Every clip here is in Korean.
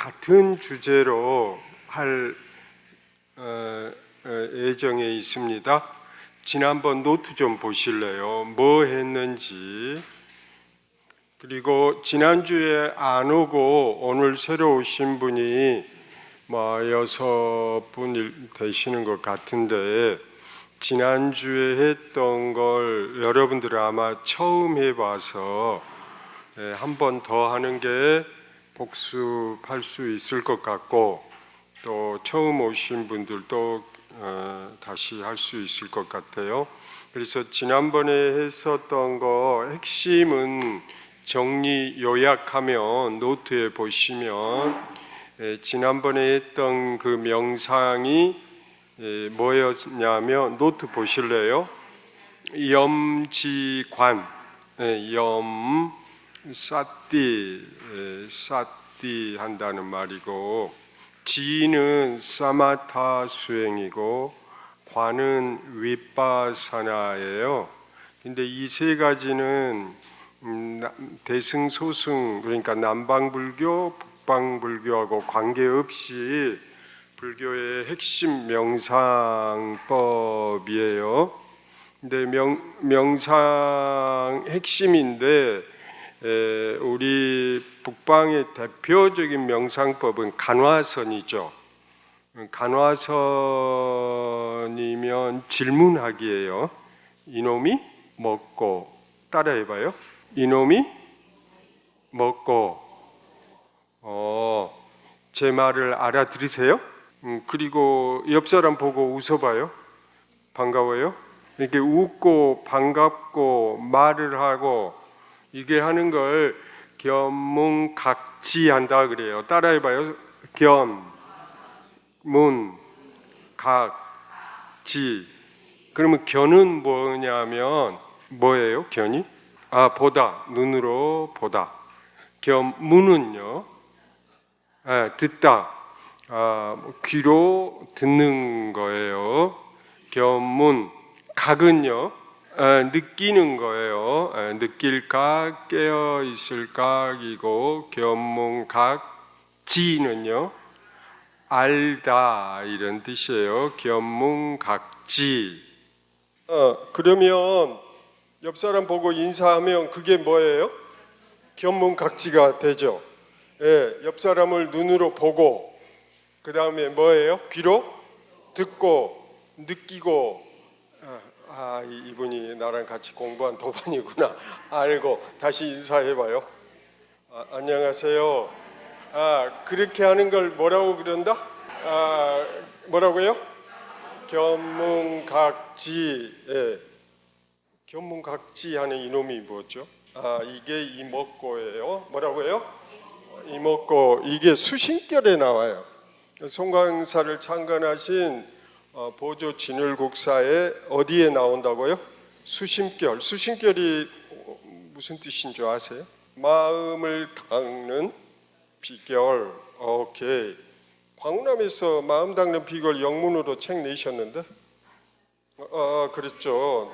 같은 주제로 할 예정에 있습니다. 지난번 노트 좀 보실래요? 뭐 했는지. 그리고 지난주에 안 오고 오늘 새로 오신 분이 6분 되시는 것 같은데, 지난주에 했던 걸 여러분들 아마 처음 해봐서 한 번 더 하는 게 복습할 수 있을 것 같고, 또 처음 오신 분들도 다시 할 수 있을 것 같아요. 그래서 지난번에 했었던 거 핵심은 정리 요약하면 노트에 보시면 지난번에 했던 그 명상이 뭐였냐면, 노트 보실래요? 염지관, 사띠 한다는 말이고, 지는 사마타 수행이고, 관은 윗바사나예요. 근데 이 세 가지는 대승소승, 그러니까 남방불교, 북방불교하고 관계없이 불교의 핵심 명상법이에요. 근데 명상 핵심인데, 우리 북방의 대표적인 명상법은 간화선이죠. 간화선이면 질문하기예요. 이놈이 먹고, 따라해봐요. 이놈이 먹고, 제 말을 알아들으세요? 그리고 옆 사람 보고 웃어봐요. 반가워요? 이렇게 웃고 반갑고 말을 하고 이게 하는 걸 견문각지한다 그래요. 따라해봐요. 견문각지. 그러면 견은 뭐냐면 뭐예요? 견이? 보다. 눈으로 보다. 견문은요? 듣다. 귀로 듣는 거예요. 견문. 각은요, 느끼는 거예요. 느낄 각, 깨어 있을 각이고, 견문각. 지는요, 알다 이런 뜻이에요. 견문각지. 그러면 옆 사람 보고 인사하면 그게 뭐예요? 견문각지가 되죠. 옆 사람을 눈으로 보고, 그 다음에 뭐예요? 귀로 듣고 느끼고. 이분이 나랑 같이 공부한 동반이구나. 알고 다시 인사해봐요. 안녕하세요. 그렇게 하는 걸 뭐라고 그런다? 뭐라고요? 견문각지. 견문각지 하는 이놈이 뭐죠? 이게 이목고예요. 뭐라고요? 이목고. 이게 수신결에 나와요. 송광사를 창건하신 보조 진율국사에 어디에 나온다고요? 수심결. 수심결이 무슨 뜻인 줄 아세요? 마음을 닦는 비결. 오케이. 광운함에서 마음 닦는 비결 영문으로 책 내셨는데? 그렇죠.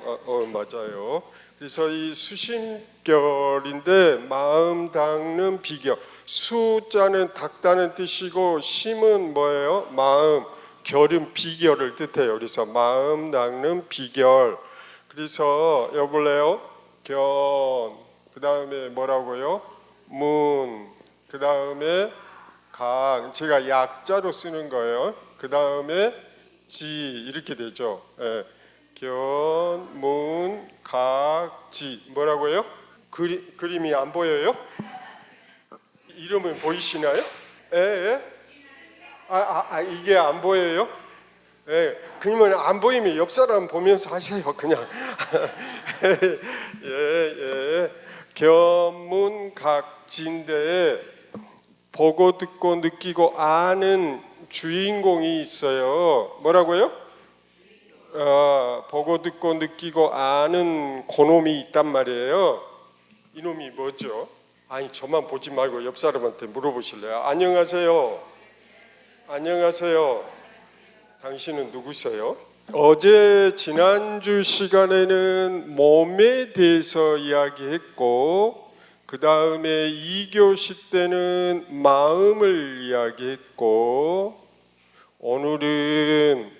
맞아요. 그래서 이 수심결인데 마음 닦는 비결. 수자는 닦다는 뜻이고 심은 뭐예요? 마음. 결은 비결을 뜻해요. 그래서 마음 닦는 비결. 그래서 여볼래요? 견. 그 다음에 뭐라고요? 문. 그 다음에 각. 제가 약자로 쓰는 거예요. 그 다음에 지. 이렇게 되죠. 견, 문, 각, 지. 뭐라고요? 그림이 안 보여요? 이름은 보이시나요? 이게 안 보여요? 그러면 안 보이면 옆 사람 보면서 하세요. 그냥. 견문각지인데 보고 듣고 느끼고 아는 주인공이 있어요. 뭐라고요? 보고 듣고 느끼고 아는 그놈이 있단 말이에요. 이놈이 뭐죠? 저만 보지 말고 옆 사람한테 물어보실래요? 안녕하세요. 안녕하세요. 당신은 누구세요? 어제 지난주 시간에는 몸에 대해서 이야기했고, 그 다음에 2교시 때는 마음을 이야기했고, 오늘은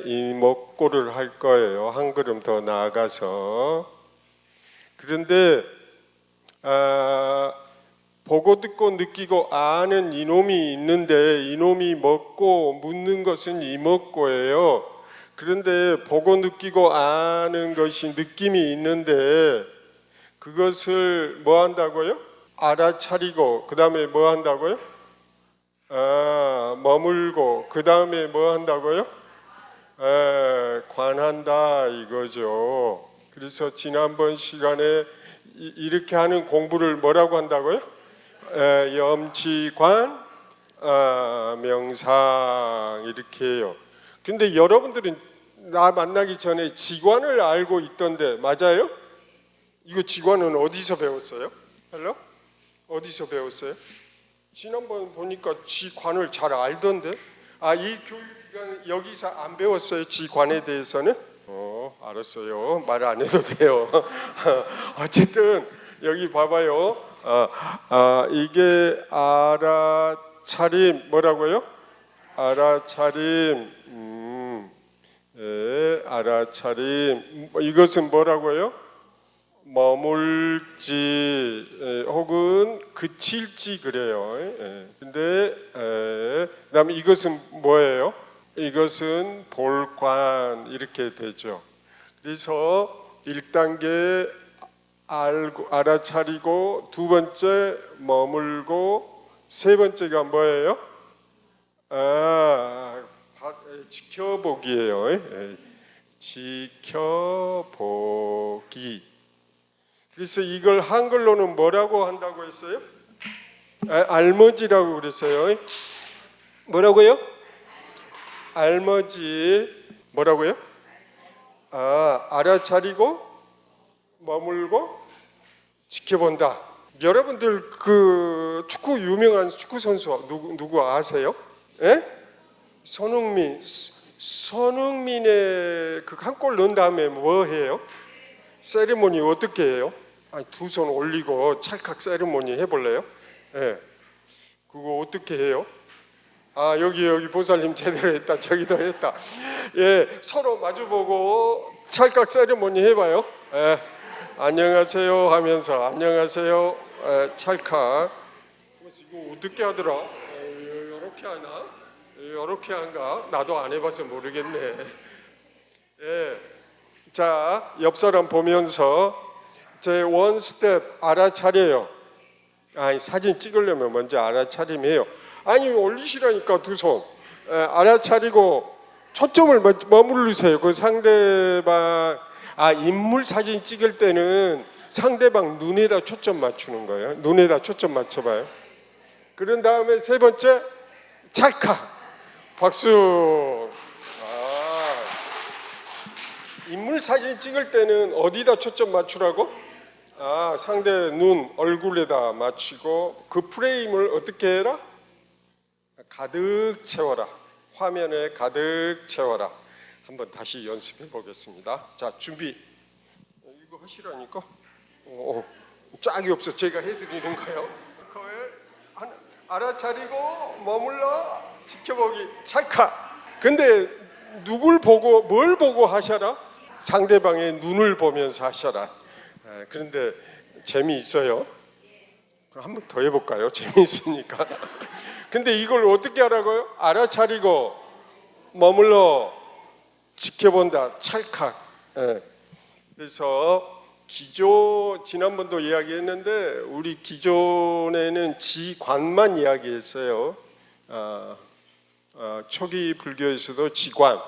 이목고를 할 거예요. 한 걸음 더 나아가서. 그런데 보고 듣고 느끼고 아는 이놈이 있는데, 이놈이 먹고 묻는 것은 이먹고예요. 그런데 보고 느끼고 아는 것이 느낌이 있는데, 그것을 뭐 한다고요? 알아차리고, 그 다음에 뭐 한다고요? 머물고, 그 다음에 뭐 한다고요? 관한다 이거죠. 그래서 지난번 시간에 이렇게 하는 공부를 뭐라고 한다고요? 염치관, 명상 이렇게 해요. 근데 여러분들은 나 만나기 전에 지관을 알고 있던데 맞아요? 이거 지관은 어디서 배웠어요? 헬로? 어디서 배웠어요? 지난번 보니까 지관을 잘 알던데. 이 교육기관 여기서 안 배웠어요? 지관에 대해서는? 알았어요. 말 안 해도 돼요. 어쨌든 여기 봐봐요. 이게 알아차림 뭐라고요? 알아차림. 알아차림. 이것은 뭐라고요? 머물지 혹은 그칠지 그래요. 근데 그다음에 이것은 뭐예요? 이것은 볼관 이렇게 되죠. 그래서 1단계 알아차리고, 두 번째 머물고, 세 번째가 뭐예요? 지켜보기예요. 지켜보기. 그래서 이걸 한글로는 뭐라고 한다고 했어요? 알머지라고 그랬어요. 뭐라고요? 알머지. 뭐라고요? 알아차리고 머물고 지켜본다. 여러분들 그 축구 유명한 축구 선수 누구 아세요? 손흥민의 그 한 골 넣은 다음에 뭐 해요? 세리머니 어떻게 해요? 두 손 올리고 찰칵 세리머니 해볼래요? 그거 어떻게 해요? 여기 보살님 제대로 했다. 저기도 했다. 서로 마주보고 찰칵 세리머니 해봐요. 안녕하세요 하면서 안녕하세요. 찰칵. 이거 어떻게 하더라? 이렇게 하나? 이렇게 한가? 나도 안 해봐서 모르겠네. 자, 옆 사람 보면서 제 원 스텝 알아차려요. 사진 찍으려면 먼저 알아차림해요. 올리시라니까 두 손. 알아차리고 초점을 머무르세요. 그 상대방 인물 사진 찍을 때는 상대방 눈에다 초점 맞추는 거예요. 눈에다 초점 맞춰봐요. 그런 다음에 세 번째 찰칵 박수. 인물 사진 찍을 때는 어디다 초점 맞추라고? 상대 눈, 얼굴에다 맞추고 그 프레임을 어떻게 해라? 가득 채워라. 화면에 가득 채워라. 한번 다시 연습해 보겠습니다. 자, 준비. 이거 하시라니까. 짝이 없어. 제가 해드리는 거예요. 알아차리고 머물러 지켜보기 찰칵. 근데 누굴 보고 뭘 보고 하셔라? 상대방의 눈을 보면서 하셔라. 그런데 재미있어요. 그럼 한번 더 해볼까요? 재미있으니까. 근데 이걸 어떻게 하라고요? 알아차리고 머물러 지켜본다. 찰칵. 그래서 기조 지난번도 이야기했는데 우리 기존에는 지관만 이야기했어요. 초기 불교에서도 지관,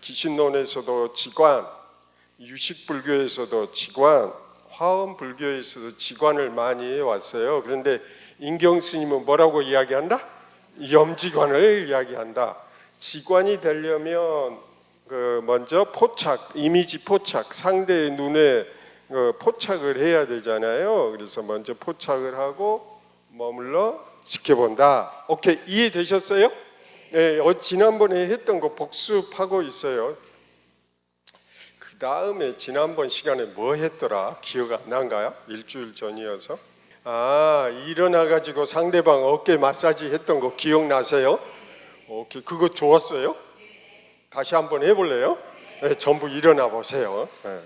기신론에서도 지관, 유식불교에서도 지관, 화엄불교에서도 지관을 많이 해왔어요. 그런데 인경스님은 뭐라고 이야기한다? 염지관을 이야기한다. 지관이 되려면 먼저 포착, 이미지 포착, 상대의 눈에 포착을 해야 되잖아요. 그래서 먼저 포착을 하고 머물러 지켜본다. 오케이, 이해되셨어요? 지난번에 했던 거 복습하고 있어요. 그 다음에 지난번 시간에 뭐 했더라? 기억 안 난가요? 일주일 전이어서. 일어나가지고 상대방 어깨 마사지 했던 거 기억나세요? 오케이, 그거 좋았어요? 다시 한번 해볼래요? 네, 전부 일어나 보세요. 네.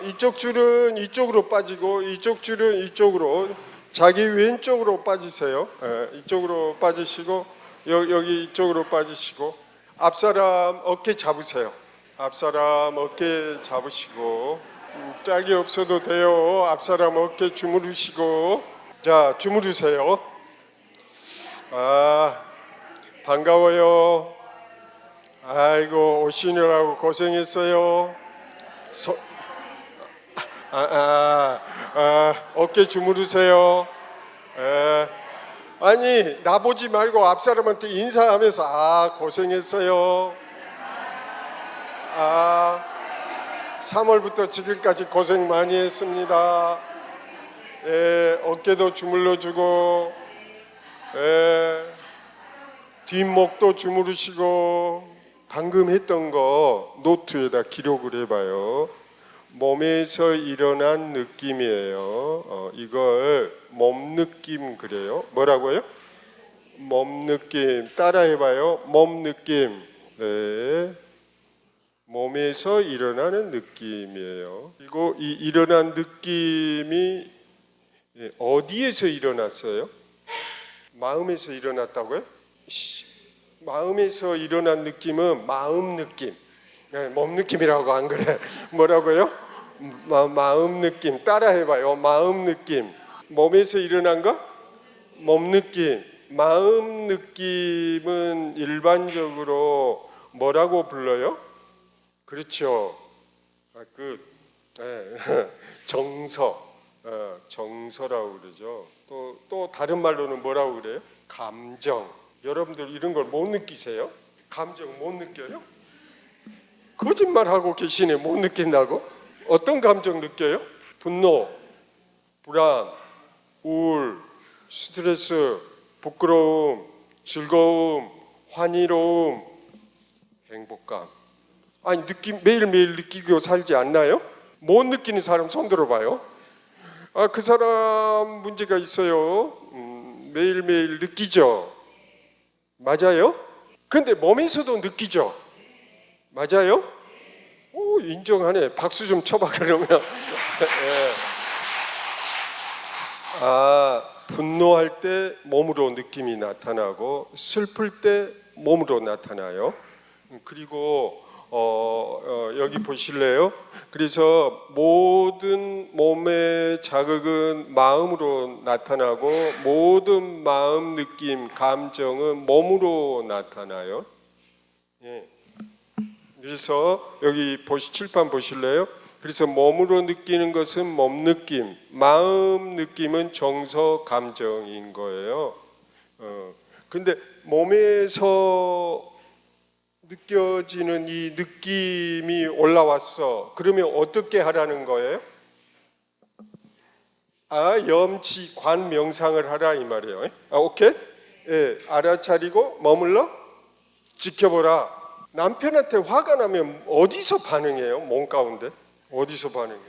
이쪽 줄은 이쪽으로 빠지고 이쪽 줄은 이쪽으로, 자기 왼쪽으로 빠지세요. 이쪽으로 빠지시고 여기 이쪽으로 빠지시고, 앞사람 어깨 잡으세요. 앞사람 어깨 잡으시고, 짝이 없어도 돼요. 앞사람 어깨 주무르시고, 자 주무르세요. 반가워요. 아이고 오시느라고 고생했어요. 어깨 주무르세요. 아니 나보지 말고 앞사람한테 인사하면서 고생했어요. 3월부터 지금까지 고생 많이 했습니다. 어깨도 주물러주고, 뒷목도 주무르시고, 방금 했던 거 노트에다 기록을 해봐요. 몸에서 일어난 느낌이에요. 이걸 몸 느낌 그래요. 뭐라고요? 몸 느낌. 따라해봐요. 몸 느낌. 네. 몸에서 일어나는 느낌이에요. 그리고 이 일어난 느낌이 어디에서 일어났어요? 마음에서 일어났다고요? 마음에서 일어난 느낌은 마음 느낌. 몸 느낌이라고 안 그래. 뭐라고요? 마음 느낌. 따라해봐요. 마음 느낌. 몸에서 일어난 거? 몸 느낌. 마음 느낌은 일반적으로 뭐라고 불러요? 그렇죠. 정서. 정서라고 그러죠. 또 다른 말로는 뭐라고 그래요? 감정. 여러분들 이런 걸 못 느끼세요? 감정 못 느껴요? 거짓말하고 계시네. 못 느낀다고? 어떤 감정 느껴요? 분노, 불안, 우울, 스트레스, 부끄러움, 즐거움, 환희로움, 행복감. 아니 매일매일 느끼고 살지 않나요? 못 느끼는 사람 손 들어봐요. 그 사람 문제가 있어요. 매일매일 느끼죠. 맞아요? 근데 몸에서도 느끼죠. 맞아요? 오, 인정하네. 박수 좀 쳐봐 그러면. 분노할 때 몸으로 느낌이 나타나고, 슬플 때 몸으로 나타나요. 그리고 여기 보실래요? 그래서 모든 몸의 자극은 마음으로 나타나고, 모든 마음 느낌, 감정은 몸으로 나타나요. 그래서 여기 칠판 보실래요? 그래서 몸으로 느끼는 것은 몸 느낌, 마음 느낌은 정서, 감정인 거예요. 근데 몸에서 느껴지는 이 느낌이 올라왔어. 그러면 어떻게 하라는 거예요? 염치, 관, 명상을 하라 이 말이에요. 오케이? 알아차리고 머물러 지켜보라. 남편한테 화가 나면 어디서 반응해요? 몸 가운데? 어디서 반응해요?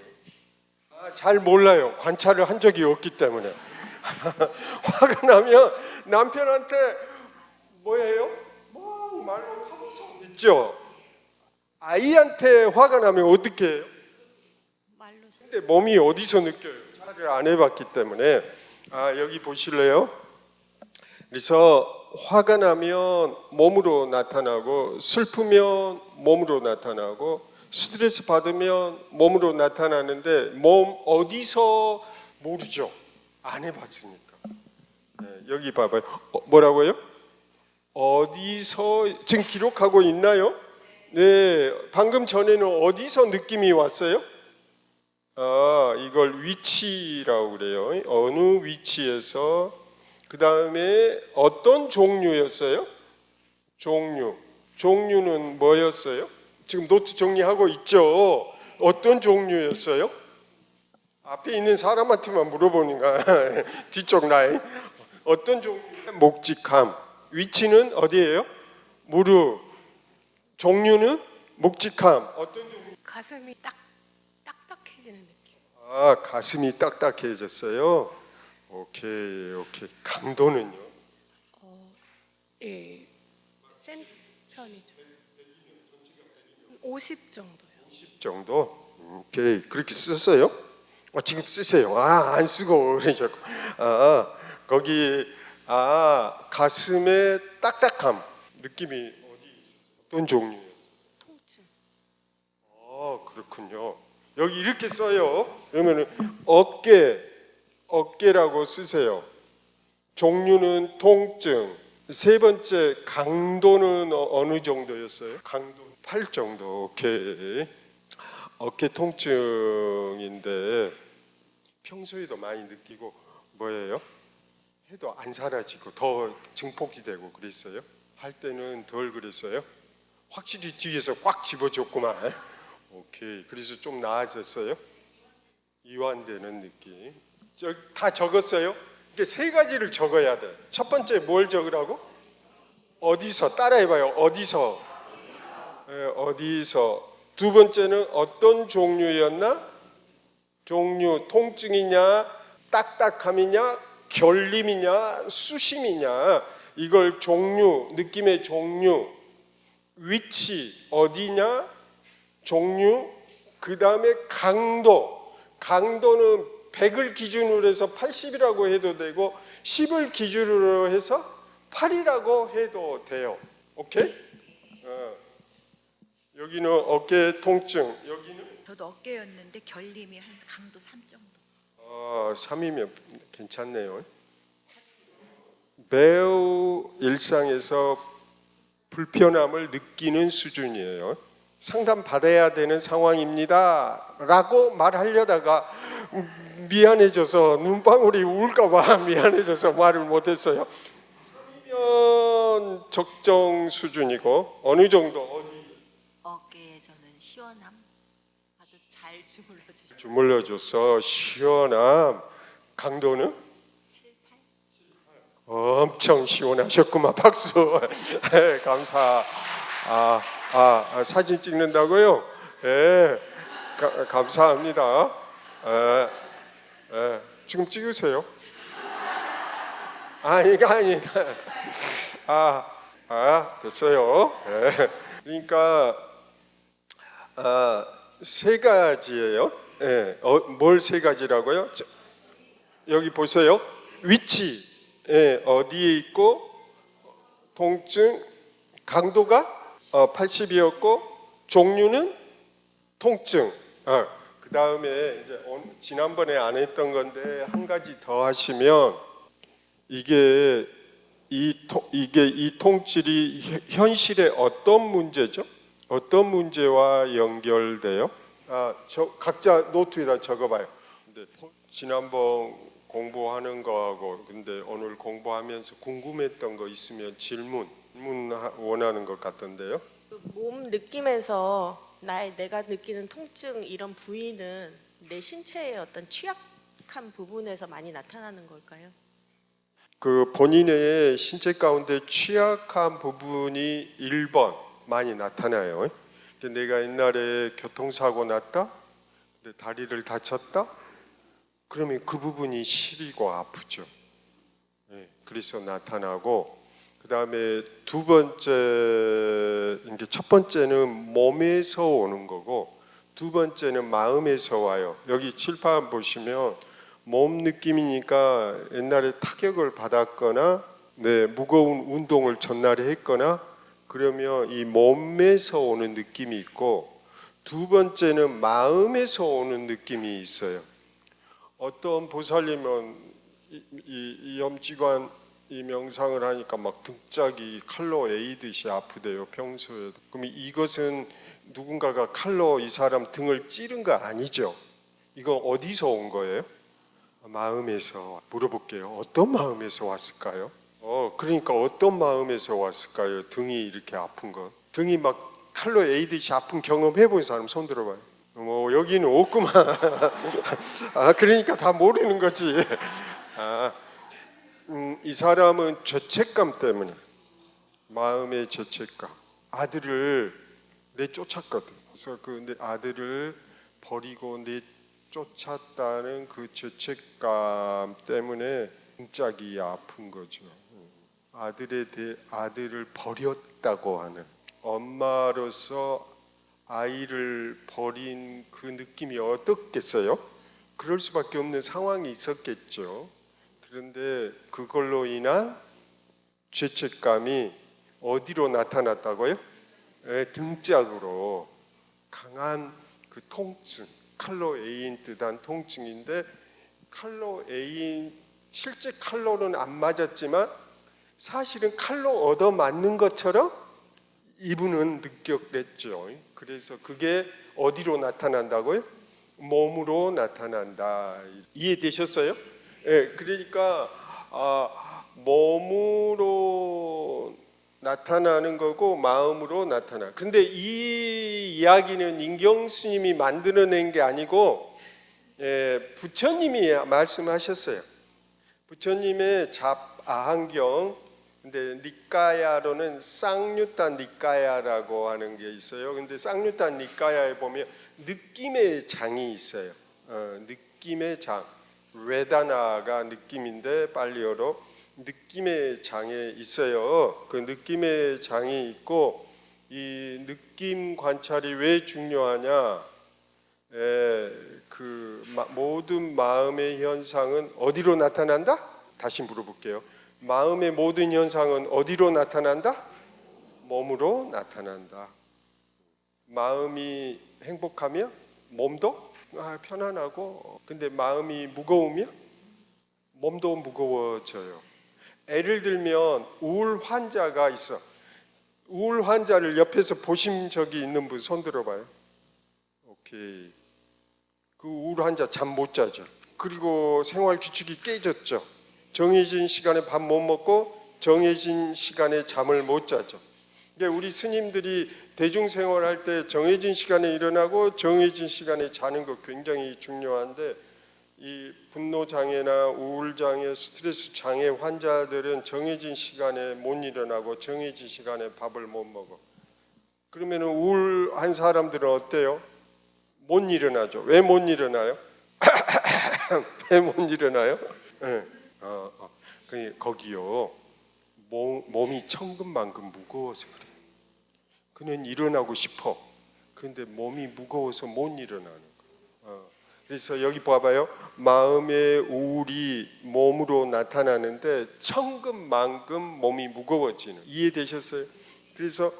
잘 몰라요. 관찰을 한 적이 없기 때문에. 화가 나면 남편한테 뭐예요? 말로 하면서 있죠. 아이한테 화가 나면 어떻게 해요? 말로. 근데 몸이 어디서 느껴요? 잘 안 해봤기 때문에. 여기 보실래요? 그래서 화가 나면 몸으로 나타나고, 슬프면 몸으로 나타나고, 스트레스 받으면 몸으로 나타나는데, 몸 어디서 모르죠. 안 해봤으니까. 여기 봐봐요. 뭐라고요? 어디서 지금 기록하고 있나요? 네, 방금 전에는 어디서 느낌이 왔어요? 이걸 위치라고 그래요. 어느 위치에서. 그 다음에 어떤 종류였어요? 종류는 뭐였어요? 지금 노트 정리하고 있죠. 어떤 종류였어요? 앞에 있는 사람한테만 물어보니까 뒤쪽 라인. 어떤 종류? 묵직함. 위치는 어디예요? 무릎. 종류는 묵직함. 어떤 종류? 가슴이 딱딱해지는 느낌. 아, 가슴이 딱딱해졌어요. 오케이, 오케이. 강도는요? 예, 센 편이죠. 50 정도요. 10 정도. 오케이. 그렇게 썼어요? 지금 쓰세요. 안 쓰고 그러셨고. 거기 가슴의 딱딱함 느낌이 어떤 종류예요? 통증. 그렇군요. 여기 이렇게 써요. 그러면은 어깨라고 쓰세요. 종류는 통증. 세 번째 강도는 어느 정도였어요? 강도 8 정도. 오케이. 어깨 통증인데 평소에도 많이 느끼고 뭐예요? 해도 안 사라지고 더 증폭이 되고 그랬어요? 할 때는 덜 그랬어요? 확실히 뒤에서 꽉 집어줬구만. 오케이. 그래서 좀 나아졌어요? 이완되는 느낌. 다 적었어요? 이게 세 가지를 적어야 돼. 첫 번째 뭘 적으라고? 어디서? 따라해봐요. 어디서? 어디서? 두 번째는 어떤 종류였나? 종류, 통증이냐, 딱딱함이냐, 결림이냐, 수심이냐. 이걸 종류, 느낌의 종류, 위치, 어디냐, 종류, 그 다음에 강도. 강도는 100을 기준으로 해서 80이라고 해도 되고 10을 기준으로 해서 8이라고 해도 돼요. 오케이? 여기는 어깨 통증. 여기는 저도 어깨였는데 결림이 한 강도 3 정도. 3이면 괜찮네요. 매우 일상에서 불편함을 느끼는 수준이에요. 상담 받아야 되는 상황입니다 라고 말하려다가 미안해져서 눈방울이 울까봐 미안해져서 말을 못했어요. 3이면 적정 수준이고 어느 정도? 어깨에 저는 시원함. 아주 잘 주물러주시죠. 주물러줘서 시원함. 강도는? 7, 8. 엄청 시원하셨구만. 박수. 감사. 사진 찍는다고요? 감사합니다. 지금 찍으세요. 이거 아니다. 됐어요. 그러니까 세 가지예요. 뭘 세 가지라고요? 여기 보세요. 위치, 어디에 있고, 통증, 강도가 80이었고, 종류는 통증. 그 다음에 이제 지난번에 안 했던 건데 한 가지 더 하시면 이게 이 통증이 현실의 어떤 문제죠? 어떤 문제와 연결돼요? 각자 노트에다 적어봐요. 근데 지난번 공부하는 거하고 근데 오늘 공부하면서 궁금했던 거 있으면 질문 원하는 것 같던데요. 몸 느낌에서 내가 느끼는 통증 이런 부위는 내 신체의 어떤 취약한 부분에서 많이 나타나는 걸까요? 그 본인의 신체 가운데 취약한 부분이 1번 많이 나타나요. 근데 내가 옛날에 교통사고 났다, 근데 다리를 다쳤다, 그러면 그 부분이 시리고 아프죠. 그래서 나타나고, 그 다음에 두 번째, 이게 첫 번째는 몸에서 오는 거고, 두 번째는 마음에서 와요. 여기 칠판 보시면 몸 느낌이니까 옛날에 타격을 받았거나, 무거운 운동을 전날에 했거나, 그러면 이 몸에서 오는 느낌이 있고, 두 번째는 마음에서 오는 느낌이 있어요. 어떤 보살님은 이 염지관 이 명상을 하니까 막 등짝이 칼로 에이듯이 아프대요, 평소에도. 그럼 이것은 누군가가 칼로 이 사람 등을 찌른 거 아니죠? 이거 어디서 온 거예요? 마음에서. 물어볼게요. 어떤 마음에서 왔을까요? 그러니까 어떤 마음에서 왔을까요? 등이 이렇게 아픈 거. 등이 막 칼로 에이듯이 아픈 경험 해본 사람 손 들어봐요. 여기는 없구만. 그러니까 다 모르는 거지. 이 사람은 죄책감 때문에, 마음의 죄책감. 아들을 내쫓았거든. 그래서 그 내 아들을 버리고 내쫓았다는 그 죄책감 때문에 등짝이 아픈 거죠. 아들을 버렸다고 하는 엄마로서 아이를 버린 그 느낌이 어떻겠어요? 그럴 수밖에 없는 상황이 있었겠죠. 그런데 그걸로 인한 죄책감이 어디로 나타났다고요? 등짝으로 강한 그 통증, 칼로 에인 뜻한 통증인데 칼로 에인 실제 칼로는 안 맞았지만 사실은 칼로 얻어 맞는 것처럼 이분은 느꼈겠죠. 그래서 그게 어디로 나타난다고요? 몸으로 나타난다. 이해되셨어요? 예, 그러니까 몸으로 나타나는 거고 마음으로 나타나. 근데 이 이야기는 인경스님이 만들어낸 게 아니고 부처님이 말씀하셨어요. 부처님의 잡아한경. 근데 니까야로는 쌍유타 니까야라고 하는 게 있어요. 근데 쌍유타 니까야에 보면 느낌의 장이 있어요. 느낌의 장. 웨다나가 느낌인데 팔리어로 느낌의 장에 있어요. 그 느낌의 장이 있고 이 느낌 관찰이 왜 중요하냐? 그 모든 마음의 현상은 어디로 나타난다? 다시 물어볼게요. 마음의 모든 현상은 어디로 나타난다? 몸으로 나타난다. 마음이 행복하면 몸도 편안하고, 근데 마음이 무거우면 몸도 무거워져요. 예를 들면 우울 환자가 있어. 우울 환자를 옆에서 보신 적이 있는 분 손 들어봐요. 오케이. 그 우울 환자 잠 못 자죠. 그리고 생활 규칙이 깨졌죠. 정해진 시간에 밥 못 먹고 정해진 시간에 잠을 못 자죠. 그러니까 우리 스님들이 대중생활할 때 정해진 시간에 일어나고 정해진 시간에 자는 거 굉장히 중요한데 이 분노 장애나 우울 장애, 스트레스 장애 환자들은 정해진 시간에 못 일어나고 정해진 시간에 밥을 못 먹어. 그러면 우울한 사람들은 어때요? 못 일어나죠. 왜 못 일어나요? 왜 못 일어나요? 네. 거기요. 몸이 천근만근 무거워서 그래. 그는 일어나고 싶어. 그런데 몸이 무거워서 못 일어나는 거야. 그래서 여기 봐봐요. 마음의 우울이 몸으로 나타나는데 천근만근 몸이 무거워지는. 이해되셨어요? 그래서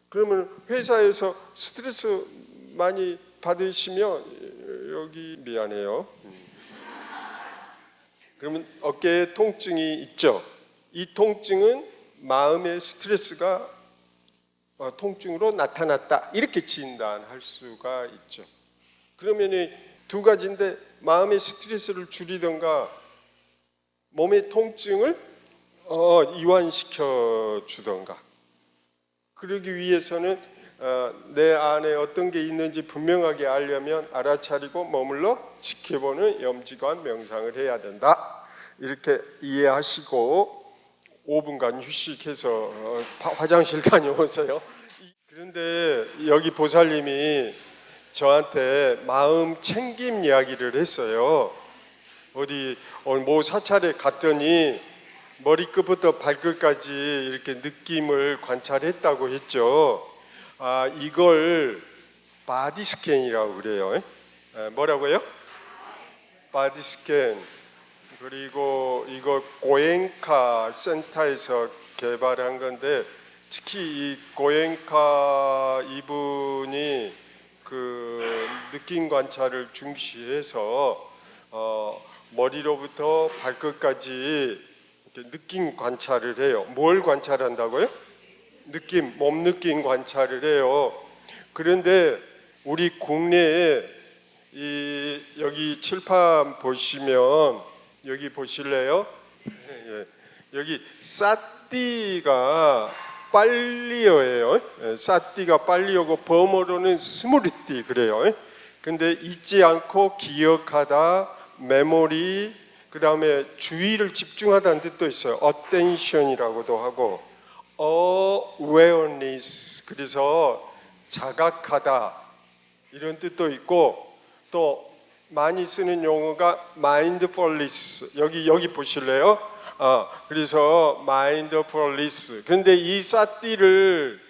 그러면 회사에서 스트레스 많이 받으시면 여기 미안해요. 그러면 어깨에 통증이 있죠. 이 통증은 마음의 스트레스가 통증으로 나타났다. 이렇게 진단할 수가 있죠. 그러면 두 가지인데 마음의 스트레스를 줄이던가 몸의 통증을 이완시켜 주던가. 그러기 위해서는 내 안에 어떤 게 있는지 분명하게 알려면 알아차리고 머물러 지켜보는 염지관 명상을 해야 된다. 이렇게 이해하시고 5분간 휴식해서 화장실 다녀오세요. 그런데 여기 보살님이 저한테 마음 챙김 이야기를 했어요. 어디 뭐 사찰에 갔더니 머리끝부터 발끝까지 이렇게 느낌을 관찰했다고 했죠. 이걸 바디 스캔이라고 그래요. 뭐라고요? 바디 스캔. 그리고 이거 고엔카 센터에서 개발한 건데 특히 이 고엔카 이분이 그 느낌 관찰을 중시해서 머리로부터 발끝까지 이렇게 느낌 관찰을 해요. 뭘 관찰한다고요? 느낌, 몸 느낌 관찰을 해요. 그런데 우리 국내에 여기 칠판 보시면 여기 보실래요? 여기 사띠가 빨리어예요. 사띠가 빨리어고 범어로는 스무리띠 그래요. 근데 잊지 않고 기억하다, 메모리, 그 다음에 주의를 집중하다는 뜻도 있어요. attention이라고도 하고 awareness. 그래서 자각하다 이런 뜻도 있고, 또 많이 쓰는 용어가 mindfulness. 여기 보실래요? 그래서 mindfulness. 그런데 이 사띠를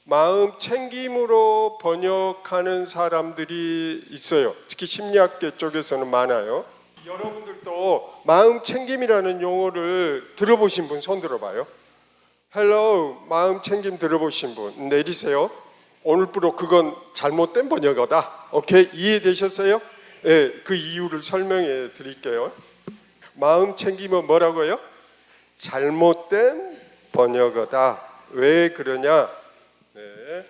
마음 챙김으로 번역하는 사람들이 있어요. 특히 심리학계 쪽에서는 많아요. 여러분들도 마음 챙김이라는 용어를 들어보신 분 손 들어봐요. Hello, 마음 챙김 들어보신 분 내리세요. 오늘부로 그건 잘못된 번역어다. 오케이, 이해되셨어요? 예, 그 이유를 설명해 드릴게요. 마음 챙김은 뭐라고요? 잘못된 번역어다. 왜 그러냐? 네.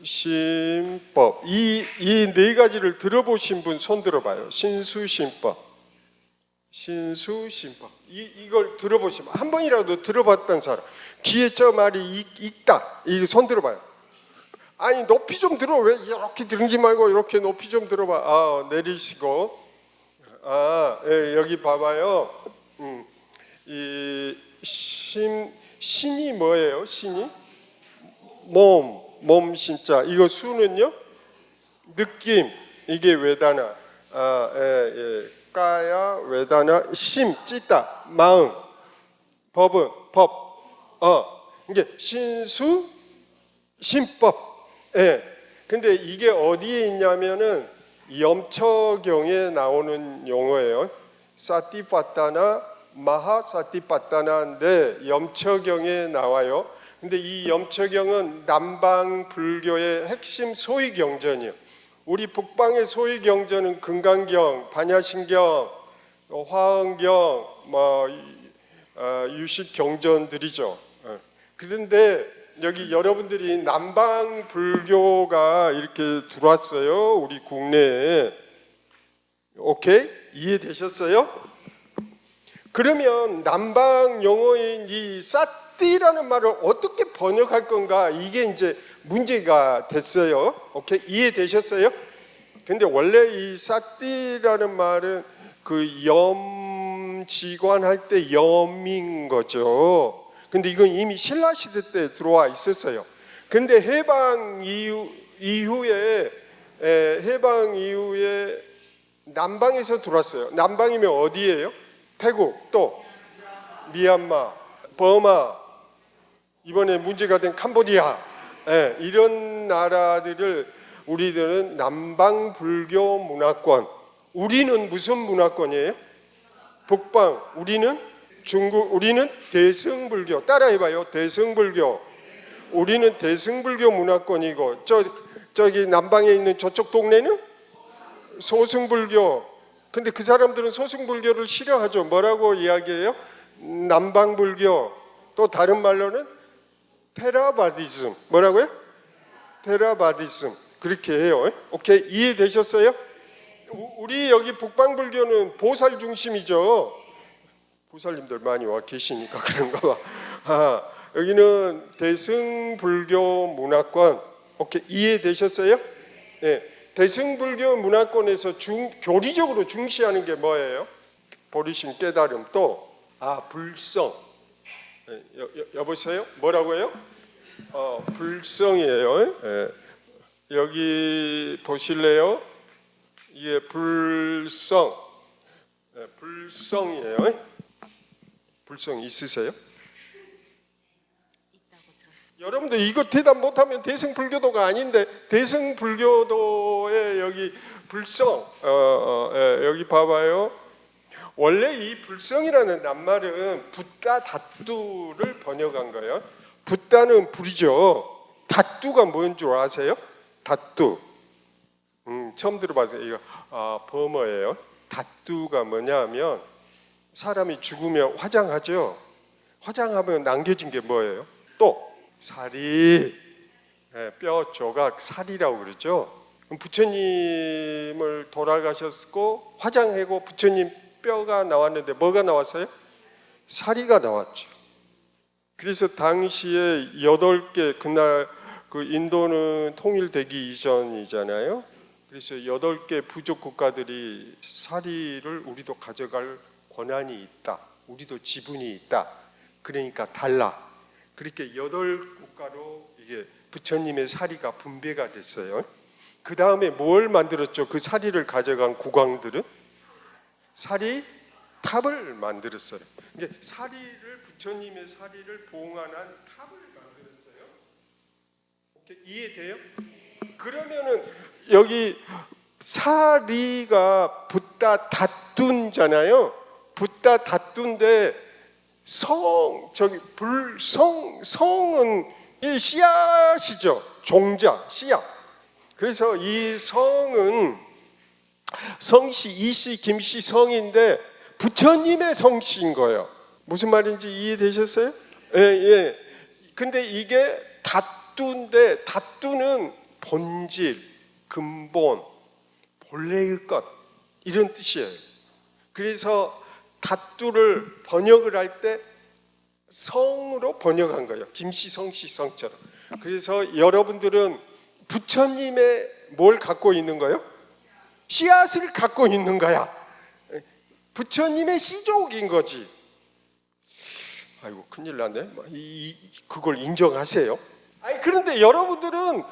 신수심법, 이 네 가지를 들어보신 분 손 들어봐요. 신수심법, 신수심법. 이걸 들어보시면, 한 번이라도 들어봤던 사람, 귀에 저 말이 있다, 이 손 들어봐요. 아니 높이 좀 들어. 왜 이렇게 들지 말고 이렇게 높이 좀 들어봐. 내리시고. 예, 여기 봐봐요. 이 신이 뭐예요? 신이 몸 신자. 이거 수는요? 느낌. 이게 웨다나. 까야 웨다나. 심 찢다 마음. 법은 법. 이게 신수 심법. 예. 근데 이게 어디에 있냐면은 염처경에 나오는 용어예요. 사티파타나 마하사티파타나인데 염처경에 나와요. 근데 이 염처경은 남방 불교의 핵심 소위 경전이에요. 우리 북방의 소위 경전은 금강경, 반야신경, 화엄경, 유식 경전들이죠. 그런데 여기 여러분들이 남방 불교가 이렇게 들어왔어요. 우리 국내에. 오케이? 이해되셨어요? 그러면 남방 용어인 이 사띠라는 말을 어떻게 번역할 건가? 이게 이제 문제가 됐어요. 오케이? 이해되셨어요? 근데 원래 이 사띠라는 말은 그 염지관 할 때 염인 거죠. 근데 이건 이미 신라 시대 때 들어와 있었어요. 근데 해방 이후에 남방에서 들어왔어요. 남방이면 어디예요? 태국, 또 미얀마, 버마, 이번에 문제가 된 캄보디아, 이런 나라들을 우리들은 남방 불교 문화권. 우리는 무슨 문화권이에요? 북방. 우리는 중국. 우리는 대승불교. 따라해봐요. 대승불교. 우리는 대승불교 문화권이고, 저기 남방에 있는 저쪽 동네는 소승불교. 근데 그 사람들은 소승불교를 싫어하죠. 뭐라고 이야기해요? 남방불교. 또 다른 말로는 테라바디즘. 뭐라고요? 테라바디즘. 그렇게 해요. 오케이, 이해되셨어요? 우리 여기 북방불교는 보살 중심이죠. 보살님들 많이 와 계시니까 그런가 봐. 여기는 대승불교 문화권. 오케이, 이해되셨어요? 네. 대승불교 문화권에서 교리적으로 중시하는 게 뭐예요? 보리심, 깨달음, 또 불성. 네, 여보세요? 뭐라고요? 불성이에요. 네. 여기 보실래요? 이게 불성. 네, 불성이에요. 불성 있으세요? 있다고 들었습니다. 여러분들 이거 대답 못하면 대승불교도가 아닌데, 대승불교도의 여기 불성, 여기 봐봐요. 원래 이 불성이라는 낱말은 붓다 다뚜를 번역한 거예요. 붓다는 불이죠. 다뚜가 뭔 줄 아세요? 다뚜. 처음 들어봤어요. 이거 범어예요. 다뚜가 뭐냐면 사람이 죽으면 화장하죠. 화장하면 남겨진 게 뭐예요? 또 살이, 뼈 조각, 살이라고 그러죠. 부처님을 돌아가셨고 화장하고 부처님 뼈가 나왔는데 뭐가 나왔어요? 살이가 나왔죠. 그래서 당시에 8개, 그날 그 인도는 통일되기 이전이잖아요. 그래서 8개 부족 국가들이 사리를 우리도 가져갈 권한이 있다. 우리도 지분이 있다. 그러니까 달라. 그렇게 8국가로 이게 부처님의 사리가 분배가 됐어요. 그 다음에 뭘 만들었죠? 그 사리를 가져간 국왕들은 사리 탑을 만들었어요. 이게 사리를 부처님의 사리를 봉안한 탑을 만들었어요. 오케이, 이해돼요? 그러면은 여기 사리가 붓다 다툰잖아요. 붓다 다툰데 성은 이 씨앗이죠. 종자, 씨앗. 그래서 이 성은 성씨, 이씨, 김씨 성인데 부처님의 성씨인 거예요. 무슨 말인지 이해되셨어요? 예, 예. 근데 이게 다툰데 다투는 본질, 근본, 본래의 것 이런 뜻이에요. 그래서 다투를 번역을 할 때 성으로 번역한 거예요. 김씨, 성씨, 성처럼. 그래서 여러분들은 부처님의 뭘 갖고 있는 거예요? 씨앗을 갖고 있는 거야. 부처님의 씨족인 거지. 아이고 큰일 났네. 그걸 인정하세요. 아니 그런데 여러분들은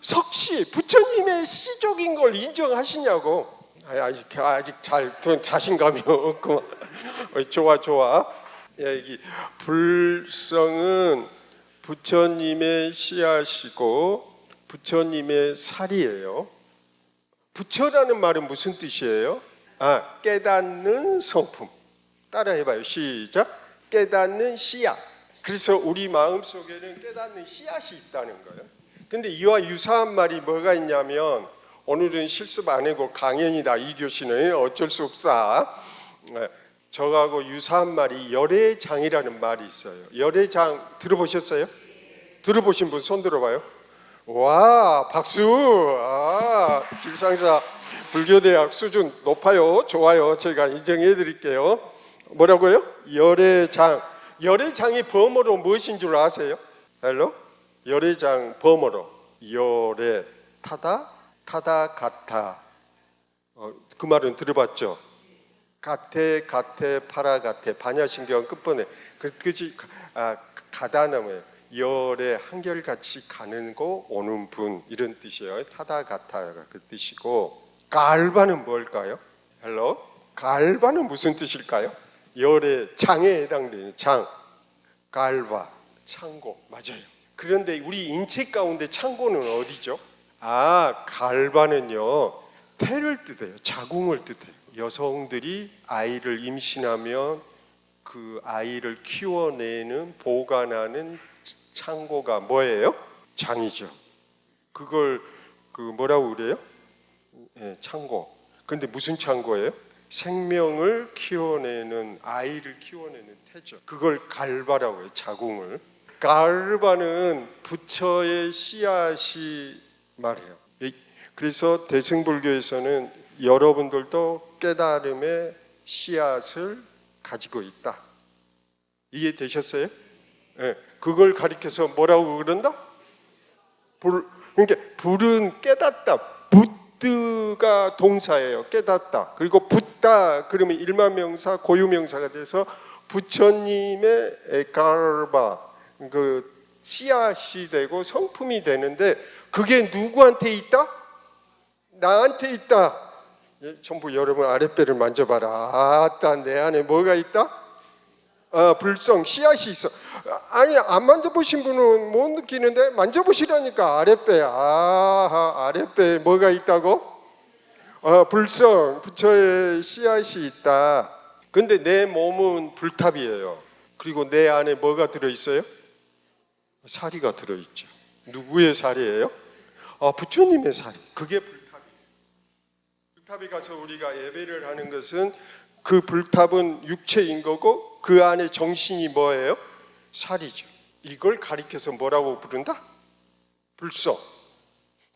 석씨 부처님의 씨족인 걸 인정하시냐고. 아직 잘 자신감이 없고. 좋아. 여기 불성은 부처님의 씨앗이고 부처님의 살이에요. 부처라는 말은 무슨 뜻이에요? 깨닫는 성품. 따라해봐요. 시작. 깨닫는 씨앗. 그래서 우리 마음속에는 깨닫는 씨앗이 있다는 거예요. 근데 이와 유사한 말이 뭐가 있냐면 오늘은 실습 안 하고 강연이다. 이 교시는 어쩔 수 없다. 저하고 유사한 말이 열애장이라는 말이 있어요. 열애장 들어보셨어요? 들어보신 분 손 들어봐요. 와 박수. 길상사 불교대학 수준 높아요. 좋아요. 제가 인정해 드릴게요. 뭐라고요? 열애장. 열애장이 범어로 무엇인 줄 아세요? 헬로? 열애장 범어로 열애 타다 같아. 그 말은 들어봤죠? 같애 파라 같애 반야신경 끝번에 그 뜻이 가다나무예요. 열에 한결같이 가는 거 오는 분 이런 뜻이에요. 타다 같아가 그 뜻이고 갈바는 뭘까요? 헬로? 갈바는 무슨 뜻일까요? 열의 장에 해당되는 장. 갈바 창고 맞아요. 그런데 우리 인체 가운데 창고는 어디죠? 갈바는요 태를 뜻해요. 자궁을 뜻해요. 여성들이 아이를 임신하면 그 아이를 키워내는 보관하는 창고가 뭐예요? 장이죠. 그걸 뭐라고 그래요? 창고. 근데 무슨 창고예요? 생명을 키워내는 아이를 키워내는 태죠. 그걸 갈바라고 해요. 자궁을. 갈바는 부처의 씨앗이 말해요. 그래서 대승불교에서는 여러분들도 깨달음의 씨앗을 가지고 있다. 이해되셨어요? 네. 그걸 가리켜서 뭐라고 그런다? 그러니까 불은 깨닫다. 붓드가 동사예요. 깨닫다. 그리고 붓다 그러면 일마명사 고유명사가 돼서 부처님의 갈바 그 씨앗이 되고 성품이 되는데 그게 누구한테 있다? 나한테 있다. 전부 여러분 아랫배를 만져봐라. 내 안에 뭐가 있다? 불성 씨앗이 있어. 아니 안 만져보신 분은 못 느끼는데 만져보시라니까. 아랫배에 뭐가 있다고? 불성 부처의 씨앗이 있다. 근데 내 몸은 불탑이에요. 그리고 내 안에 뭐가 들어있어요? 사리가 들어있죠. 누구의 사리예요? 부처님의 사리. 그게 불탑이에요. 불탑에 가서 우리가 예배를 하는 것은 그 불탑은 육체인 거고 그 안에 정신이 뭐예요? 살이죠. 이걸 가리켜서 뭐라고 부른다? 불성.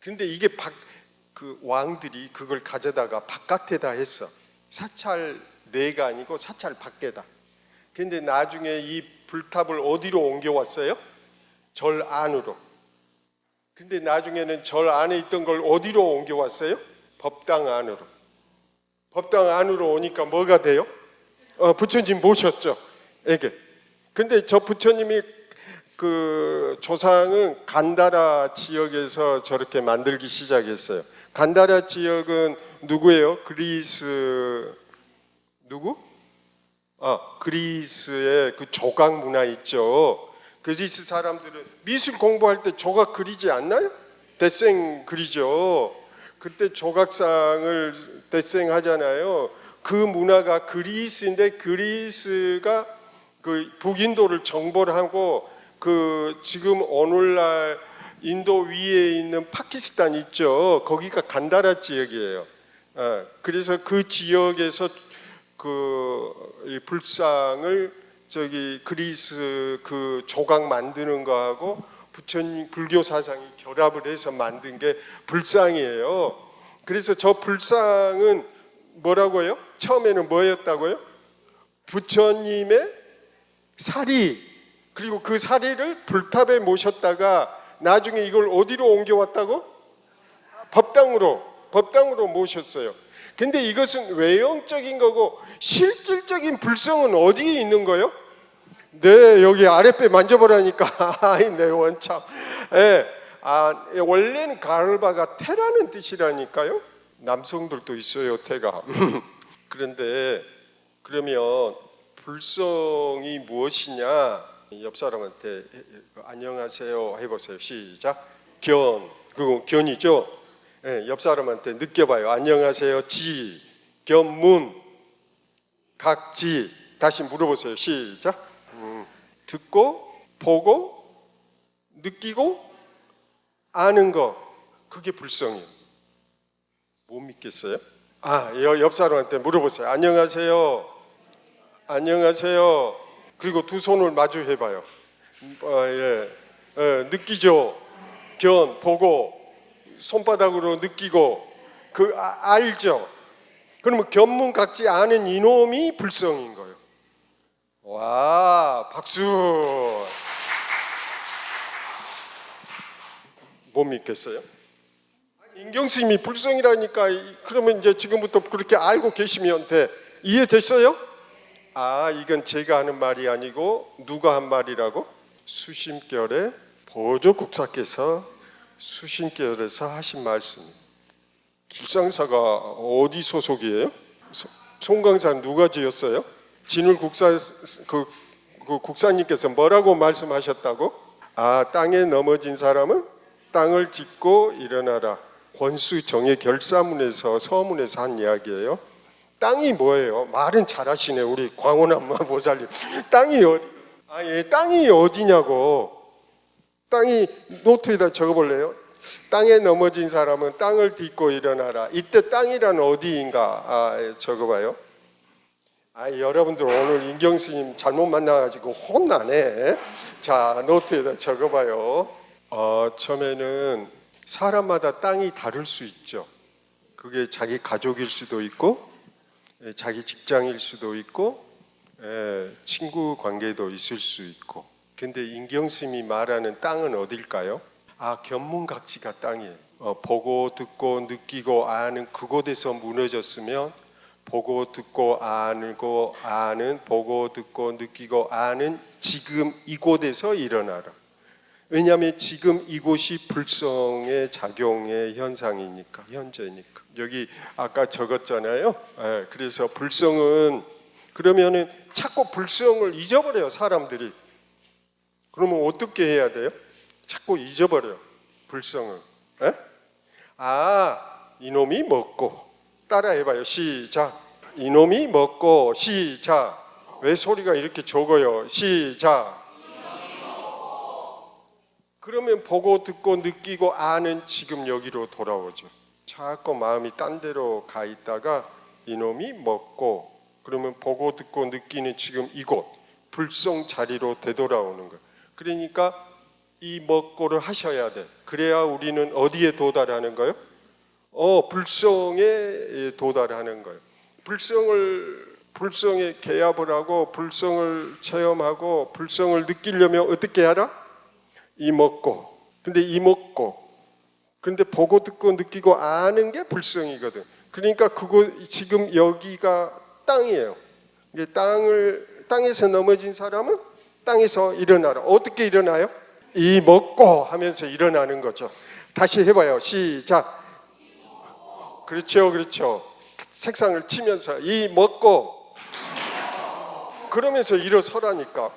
근데 이게 그 왕들이 그걸 가져다가 바깥에다 했어. 사찰 내가 아니고 사찰 밖에다. 근데 나중에 이 불탑을 어디로 옮겨왔어요? 절 안으로. 근데 나중에는 절 안에 있던 걸 어디로 옮겨왔어요? 법당 안으로. 법당 안으로 오니까 뭐가 돼요? 부처님 모셨죠. 이게. 근데 저 부처님이 그 조상은 간다라 지역에서 저렇게 만들기 시작했어요. 간다라 지역은 누구예요? 그리스 누구? 그리스의 그 조각 문화 있죠. 그리스 사람들은 미술 공부할 때 조각 그리지 않나요? 데생 그리죠. 그때 조각상을 데생하잖아요. 그 문화가 그리스인데 그리스가 그 북인도를 정벌 하고 그 지금 오늘날 인도 위에 있는 파키스탄 있죠. 거기가 간다라 지역이에요. 그래서 그 지역에서 이 불상을 저기 그리스 그 조각 만드는 거하고 부처님 불교 사상이 결합을 해서 만든 게 불상이에요. 그래서 저 불상은 뭐라고요? 처음에는 뭐였다고요? 부처님의 사리, 그리고 그 사리를 불탑에 모셨다가 나중에 이걸 어디로 옮겨왔다고? 법당으로 모셨어요. 근데 이것은 외형적인 거고 실질적인 불성은 어디에 있는 거예요? 네, 여기 아랫배 만져보라니까. 아이, 네, 원참. 예. 원래는 가을바가 태라는 뜻이라니까요. 남성들도 있어요, 태가. 그런데 그러면 불성이 무엇이냐? 옆 사람한테 안녕하세요 해보세요. 시작. 그거 견이죠. 예, 옆 사람한테 느껴봐요. 안녕하세요. 지, 견문, 각지. 다시 물어보세요. 시작. 듣고, 보고, 느끼고, 아는 거. 그게 불성이에요. 못 믿겠어요? 옆 사람한테 물어보세요. 안녕하세요. 안녕하세요. 그리고 두 손을 마주 해봐요. 느끼죠. 보고, 손바닥으로 느끼고, 알죠. 그러면 견문각지 아는 이놈이 불성인 거예요. 와, 박수. 못 믿겠어요? 인경스님이 불성이라니까. 그러면 이제 지금부터 그렇게 알고 계시면 돼. 이해됐어요? 이건 제가 하는 말이 아니고 누가 한 말이라고? 수심결의 보조국사께서 수심결에서 하신 말씀. 길상사가 어디 소속이에요? 송강산 누가 지었어요? 진울 그 국사님께서 뭐라고 말씀하셨다고? 땅에 넘어진 사람은 땅을 짚고 일어나라. 권수정의 결사문에서 서문에서 한 이야기예요. 땅이 뭐예요? 말은 잘하시네 우리 광원엄마 보살님. 땅이 어디냐고. 땅이 노트에다 적어볼래요? 땅에 넘어진 사람은 땅을 딛고 일어나라. 이때 땅이란 어디인가 적어봐요. 여러분들 오늘 인경스님 잘못 만나가지고 혼나네. 자, 노트에다 적어봐요. 처음에는 사람마다 땅이 다를 수 있죠. 그게 자기 가족일 수도 있고 자기 직장일 수도 있고 친구 관계도 있을 수 있고. 근데 인경스님이 말하는 땅은 어딜까요? 견문각지가 땅이에요. 보고 듣고 느끼고 아는 그곳에서 무너졌으면 보고 듣고 아고 아는 보고 듣고 느끼고 아는 지금 이곳에서 일어나라. 왜냐하면 지금 이곳이 불성의 작용의 현상이니까, 현재니까. 여기 아까 적었잖아요. 그래서 불성은 그러면은 자꾸 불성을 잊어버려요 사람들이. 그러면 어떻게 해야 돼요? 자꾸 잊어버려 불성을. 이놈이 먹고. 따라해봐요. 시작. 이놈이 먹고. 시작. 왜 소리가 이렇게 적어요? 시작. 그러면 보고 듣고 느끼고 아는 지금 여기로 돌아오죠. 자꾸 마음이 딴 데로 가 있다가 이놈이 먹고, 그러면 보고 듣고 느끼는 지금 이곳 불성 자리로 되돌아오는 거예요. 그러니까 이 먹고를 하셔야 돼. 그래야 우리는 어디에 도달하는 거예요? 불성에 도달하는 거예요. 불성에 개합을 하고 불성을 체험하고 불성을 느끼려면 어떻게 하라? 이 먹고. 근데 보고 듣고 느끼고 아는 게 불성이거든. 그러니까 지금 여기가 땅이에요. 땅에서 넘어진 사람은 땅에서 일어나라. 어떻게 일어나요? 이 먹고 하면서 일어나는 거죠. 다시 해봐요. 시작. 그렇죠, 그렇죠. 색상을 치면서 이 먹고 그러면서 일어서라니까.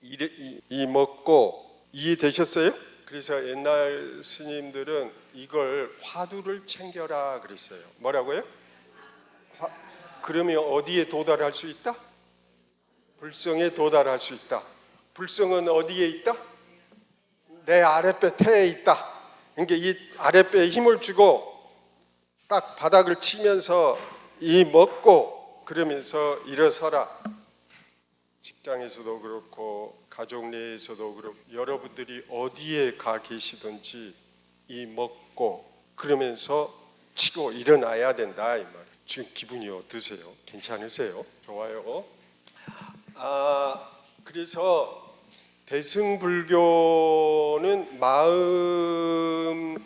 이 먹고 이해되셨어요? 그래서 옛날 스님들은 이걸 화두를 챙겨라 그랬어요. 뭐라고요? 그러면 어디에 도달할 수 있다? 불성에 도달할 수 있다. 불성은 어디에 있다? 내 아랫배 태에 있다. 그러니까 이 아랫배에 힘을 주고 딱 바닥을 치면서 이 먹고 그러면서 일어서라. 직장에서도 그렇고 가족 내에서도 그렇고 여러분들이 어디에 가 계시든지 이 먹고 그러면서 치고 일어나야 된다 이 말. 지금 기분이 어떠세요? 괜찮으세요? 좋아요. 그래서 대승불교는 마음을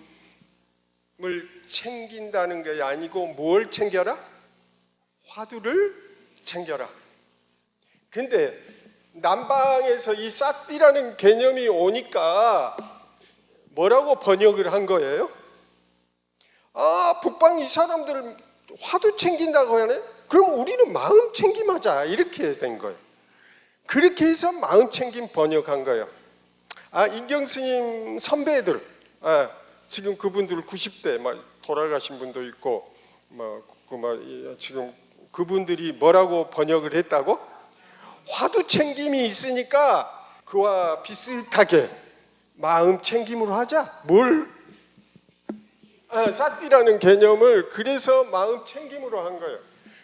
챙긴다는 게 아니고 뭘 챙겨라? 화두를 챙겨라. 근데 남방에서 이 싸띠라는 개념이 오니까 뭐라고 번역을 한 거예요? 북방 이 사람들 화두 챙긴다고 하네? 그럼 우리는 마음 챙김하자 이렇게 된 거예요. 그렇게 해서 마음 챙김 번역한 거예요. 인경 스님 선배들, 지금 그분들 90대 막 돌아가신 분도 있고, 지금 그분들이 뭐라고 번역을 했다고? 화두 챙김이 있으니까 그와 비슷하게 마음 챙김으로 하자. 뭘? 사띠라는 개념을 그래서 마음 챙김으로 한 거예요.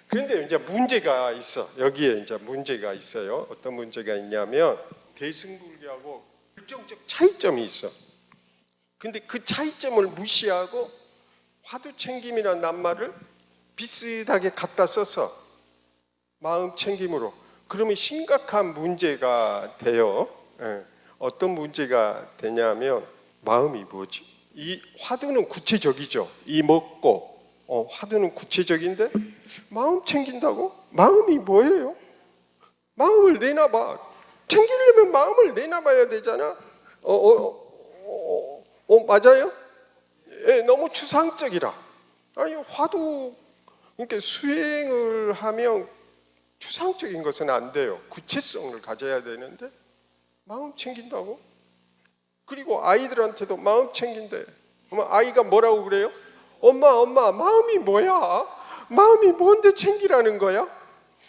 그런데 이제 문제가 있어. 여기에 이제 문제가 있어요. 어떤 문제가 있냐면 대승불교하고 결정적 차이점이 있어. 근데 그 차이점을 무시하고 화두 챙김이라는 낱말을 비슷하게 갖다 써서 마음 챙김으로 그러면 심각한 문제가 돼요. 어떤 문제가 되냐면 마음이 뭐지? 이 화두는 구체적이죠. 이 먹고 화두는 구체적인데 마음 챙긴다고? 마음이 뭐예요? 마음을 내놔봐. 챙기려면 마음을 내놔봐야 되잖아. 맞아요? 너무 추상적이라. 화두 그러니까 수행을 하면 추상적인 것은 안 돼요. 구체성을 가져야 되는데 마음 챙긴다고? 그리고 아이들한테도 마음 챙긴대. 아이가 뭐라고 그래요? 엄마 마음이 뭐야? 마음이 뭔데 챙기라는 거야?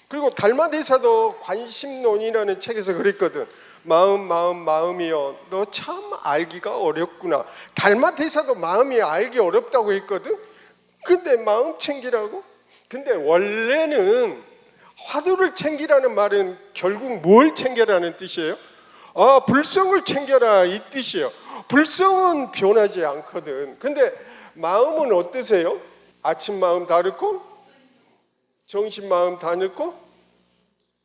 그리고 달마대사도 관심론이라는 책에서 그랬거든. 마음이여 너 참 알기가 어렵구나. 달마대사도 마음이 알기 어렵다고 했거든. 근데 마음 챙기라고? 근데 원래는 화두를 챙기라는 말은 결국 뭘 챙겨라는 뜻이에요? 불성을 챙겨라 이 뜻이에요. 불성은 변하지 않거든. 근데 마음은 어떠세요? 아침 마음 다 넣고 정신 마음 다 넣고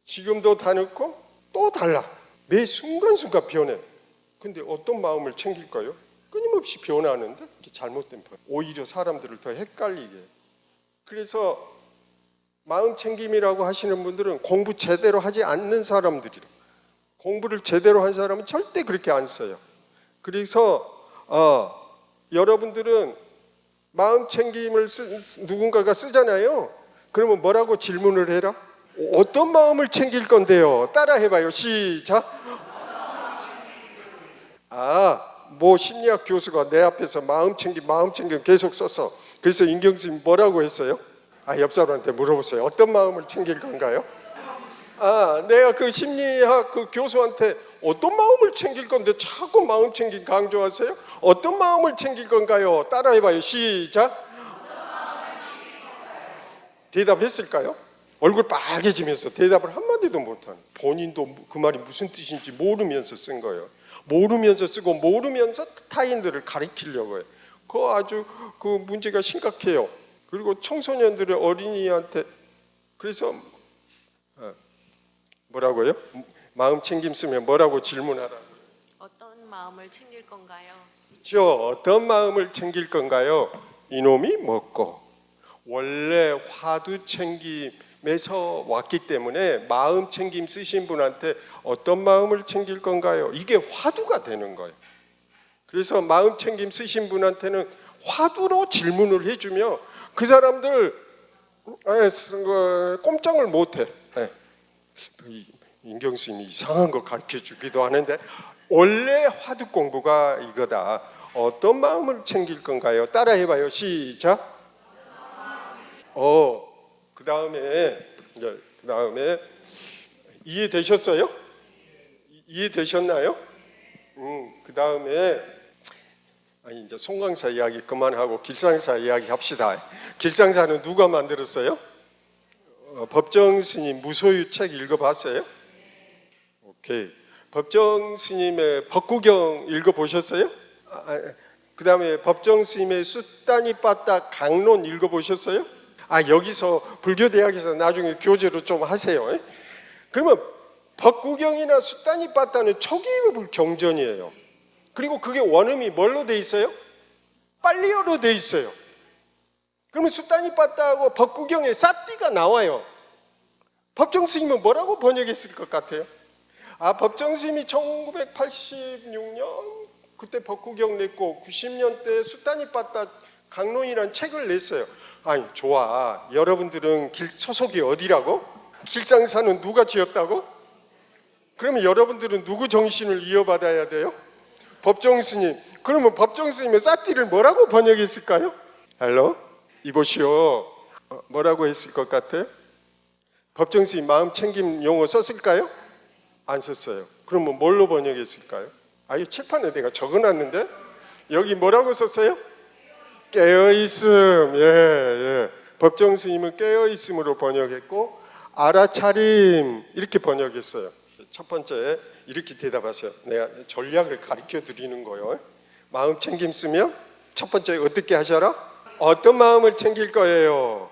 지금도 다 넣고 또 달라. 매 순간순간 변해. 근데 어떤 마음을 챙길까요? 끊임없이 변하는데 잘못된 편. 오히려 사람들을 더 헷갈리게. 그래서 마음 챙김이라고 하시는 분들은 공부 제대로 하지 않는 사람들이라. 공부를 제대로 한 사람은 절대 그렇게 안 써요. 그래서 여러분들은 마음 챙김을 누군가가 쓰잖아요. 그러면 뭐라고 질문을 해라? 어떤 마음을 챙길 건데요? 따라 해봐요. 시작. 심리학 교수가 내 앞에서 마음 챙김 계속 썼어. 그래서 인경스님 뭐라고 했어요? 옆 사람한테 물어보세요. 어떤 마음을 챙길 건가요? 내가 그 심리학 그 교수한테 어떤 마음을 챙길 건데 자꾸 마음 챙김 강조하세요? 어떤 마음을 챙길 건가요? 따라해봐요. 시작. 대답했을까요? 얼굴 빨개지면서 대답을 한마디도 못하는. 본인도 그 말이 무슨 뜻인지 모르면서 쓴 거예요. 모르면서 쓰고 모르면서 타인들을 가리키려고 해요. 그거 아주 그 문제가 심각해요. 그리고 청소년들의 어린이한테 그래서 뭐라고요? 마음 챙김 쓰면 뭐라고 질문하라고요? 어떤 마음을 챙길 건가요? 그렇죠. 어떤 마음을 챙길 건가요? 이놈이 먹고 원래 화두 챙김이 왔기 때문에 마음 챙김 쓰신 분한테 어떤 마음을 챙길 건가요? 이게 화두가 되는 거예요. 그래서 마음 챙김 쓰신 분한테는 화두로 질문을 해주면 그 사람들 꼼짝을 못해. 인경 스님이 이상한 거 가르쳐 주기도 하는데 원래 화두 공부가 이거다. 어떤 마음을 챙길 건가요? 따라해봐요. 시작. 그 다음에 이해되셨어요? 이해되셨나요? 그 다음에 이제 송강사 이야기 그만하고 길상사 이야기 합시다. 길상사는 누가 만들었어요? 법정 스님 무소유 책 읽어봤어요? 오케이. 법정 스님의 법구경 읽어보셨어요? 그 다음에 법정 스님의 숫다니 빠따 강론 읽어보셨어요? 여기서 불교대학에서 나중에 교재로 좀 하세요. 그러면 법구경이나 숫다니 빠따는 초기 경전이에요. 그리고 그게 원음이 뭘로 돼 있어요? 빨리어로 돼 있어요. 그러면 숫다니 빠따하고 법구경에 싸띠가 나와요. 법정 스님은 뭐라고 번역했을 것 같아요? 법정 스님이 1986년 그때 법구경 냈고 90년대 숫다니 빠따 강론이라는 책을 냈어요. 좋아. 여러분들은 소속이 어디라고? 길상사는 누가 지었다고? 그러면 여러분들은 누구 정신을 이어받아야 돼요? 법정 스님. 그러면 법정 스님의 싸띠를 뭐라고 번역했을까요? 헬로? 이보시오. 뭐라고 했을 것 같아요? 법정 스님 마음 챙김 용어 썼을까요? 안 썼어요. 그러면 뭘로 번역했을까요? 이 칠판에 내가 적어놨는데 여기 뭐라고 썼어요? 깨어있음. 예. 법정 스님은 깨어있음으로 번역했고 알아차림 이렇게 번역했어요. 첫 번째 이렇게 대답하세요. 내가 전략을 가르쳐 드리는 거예요. 마음 챙김 쓰면 첫 번째 어떻게 하셔라? 어떤 마음을 챙길 거예요?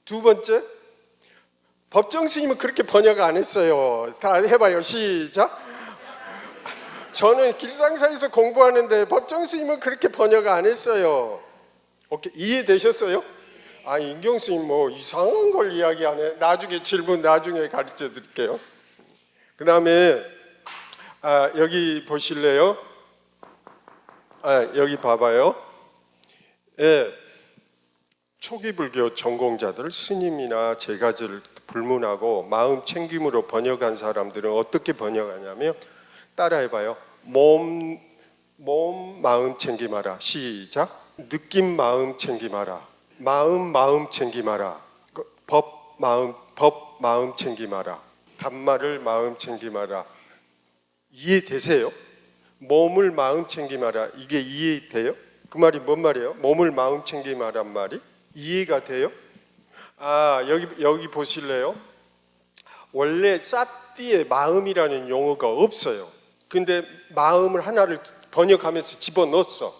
두 번째 법정 스님은 그렇게 번역 안 했어요. 다 해봐요. 시작. 저는 길상사에서 공부하는데 법정 스님은 그렇게 번역 안 했어요. 오케이. 이해되셨어요? 인경 스님 뭐 이상한 걸 이야기하네. 나중에 질문 나중에 가르쳐 드릴게요. 그 다음에 여기 보실래요? 여기 봐봐요. 예. 초기 불교 전공자들 스님이나 제가지를 불문하고 마음 챙김으로 번역한 사람들은 어떻게 번역하냐면 따라해봐요. 몸 마음 챙김하라. 시작. 느낌 마음 챙김하라. 마음 챙김하라. 법 마음 챙김하라. 단말을 마음 챙김하라. 이해되세요? 몸을 마음 챙김하라. 이게 이해돼요? 그 말이 뭔 말이에요? 몸을 마음 챙김하란 말이 이해가 돼요? 여기 보실래요? 원래 싸띠에 마음이라는 용어가 없어요. 근데 마음을 하나를 번역하면서 집어넣었어.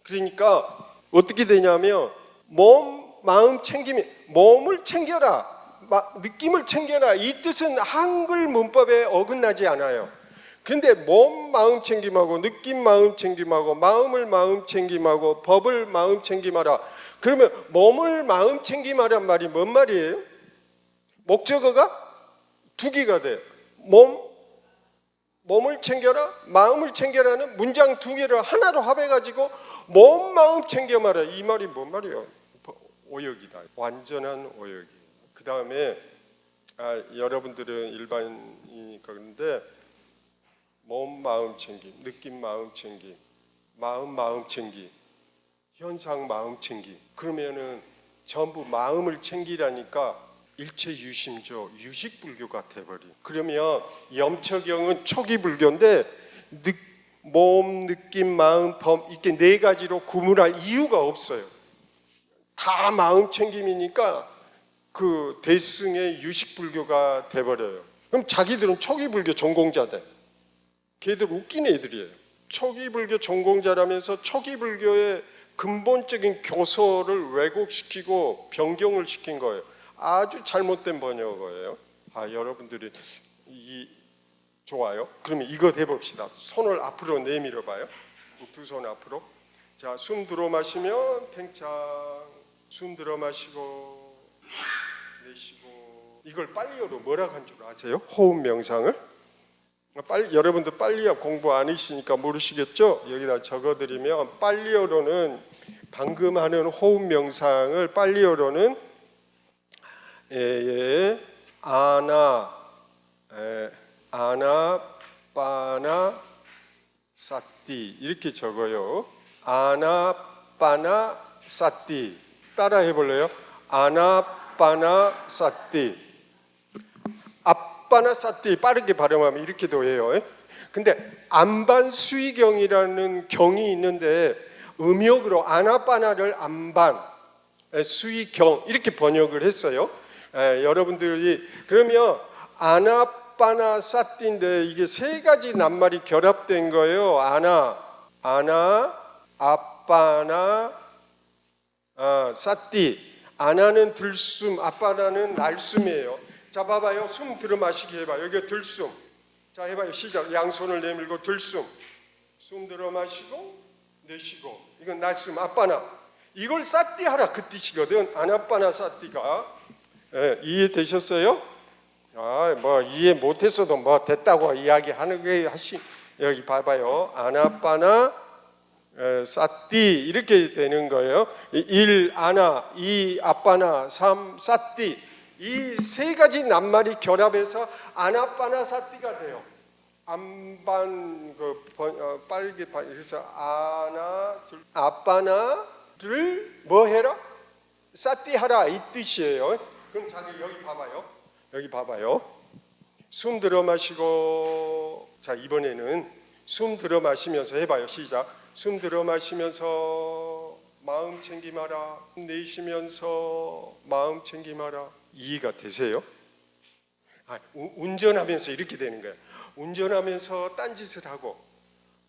그러니까 어떻게 되냐면 마음 챙김이 몸을 챙겨라. 느낌을 챙겨라. 이 뜻은 한글 문법에 어긋나지 않아요. 근데 몸 마음 챙김하고 느낌 마음 챙김하고 마음을 마음 챙김하고 법을 마음 챙김하라. 그러면 몸을 마음 챙김하란 말이 뭔 말이에요? 목적어가 두 개가 돼요. 몸을 챙겨라, 마음을 챙겨라는 문장 두 개를 하나로 합해가지고 몸 마음 챙겨마라. 이 말이 뭔 말이에요? 오역이다. 완전한 오역이에요. 그 다음에 여러분들은 일반이니까 그런데 몸 마음 챙김, 느낌 마음 챙김, 마음 챙김, 현상 마음 챙김. 그러면은 전부 마음을 챙기라니까 일체 유심조, 유식불교가 돼버린. 그러면 염처경은 초기 불교인데 몸, 느낌, 마음, 법 이렇게 네 가지로 구분할 이유가 없어요. 다 마음 챙김이니까 그 대승의 유식불교가 돼버려요. 그럼 자기들은 초기 불교 전공자들. 걔들 웃긴 애들이에요. 초기 불교 전공자라면서 초기 불교의 근본적인 교서를 왜곡시키고 변경을 시킨 거예요. 아주 잘못된 번역어예요. 여러분들이 좋아요. 그러면 이거 해봅시다. 손을 앞으로 내밀어 봐요. 두 손 앞으로. 자, 숨 들어 마시면 팽창. 숨 들어 마시고 내쉬고. 이걸 빨리어로 뭐라고 한 줄 아세요? 호흡 명상을? 빨리, 여러분들 빨리어 공부 안 하시니까 모르시겠죠? 여기다 적어드리면 빨리어로는 방금 하는 호흡 명상을 빨리어로는 아나빠나 사띠 이렇게 적어요. 아나빠나 사띠 따라 해볼래요? 아나빠나 사띠. 아빠나 사띠 빠르게 발음하면 이렇게도 해요. 근데 안반 수의경이라는 경이 있는데 음역으로 아나빠나를 안반 수의경 이렇게 번역을 했어요. 여러분들이 그러면 아나빠나 사띠인데 이게 세 가지 낱말이 결합된 거예요. 아나, 아빠나, 사띠. 아나는 들숨, 아빠나는 날숨이에요. 자, 봐봐요. 숨 들어 마시기 해봐. 여기 들숨. 자, 해봐요. 시작. 양손을 내밀고 들숨. 숨 들어 마시고 내쉬고. 이건 날숨, 아빠나. 이걸 사띠 하라 그 뜻이거든. 아나빠나 사띠가. 이해되셨어요? 뭐 이해 못했어도 뭐 됐다고 이야기하는 게 하시. 여기 봐봐요. 아나빠나 사띠 이렇게 되는 거예요. 1 아나, 2 아빠나, 3 사띠. 이 세 가지 낱말이 결합해서 아나빠나 사띠가 돼요. 안반 빨개 그래서 아빠나를 뭐 해라? 사띠 하라 이 뜻이에요. 그럼 자기 여기 봐봐요. 여기 봐봐요. 숨 들어 마시고 자 이번에는 숨 들어 마시면서 해봐요. 시작. 숨 들어 마시면서 마음 챙김하라. 내쉬면서 마음 챙김하라. 이해가 되세요? 운전하면서 이렇게 되는 거예요. 운전하면서 딴짓을 하고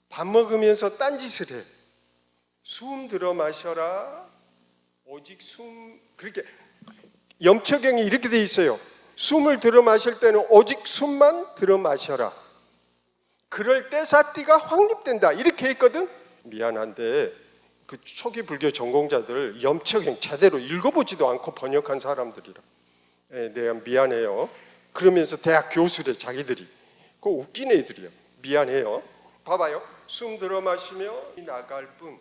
밥 먹으면서 딴짓을 해. 숨 들어 마셔라. 오직 숨 그렇게 염초경이 이렇게 돼 있어요. 숨을 들어 마실 때는 오직 숨만 들어 마셔라. 그럴 때 사띠가 확립된다. 이렇게 했거든. 미안한데 그 초기 불교 전공자들 염초경 제대로 읽어보지도 않고 번역한 사람들이라. 내가 미안해요. 그러면서 대학 교수래 자기들이. 그거 웃긴 애들이야. 미안해요. 봐봐요. 숨 들어 마시며 나갈 뿐.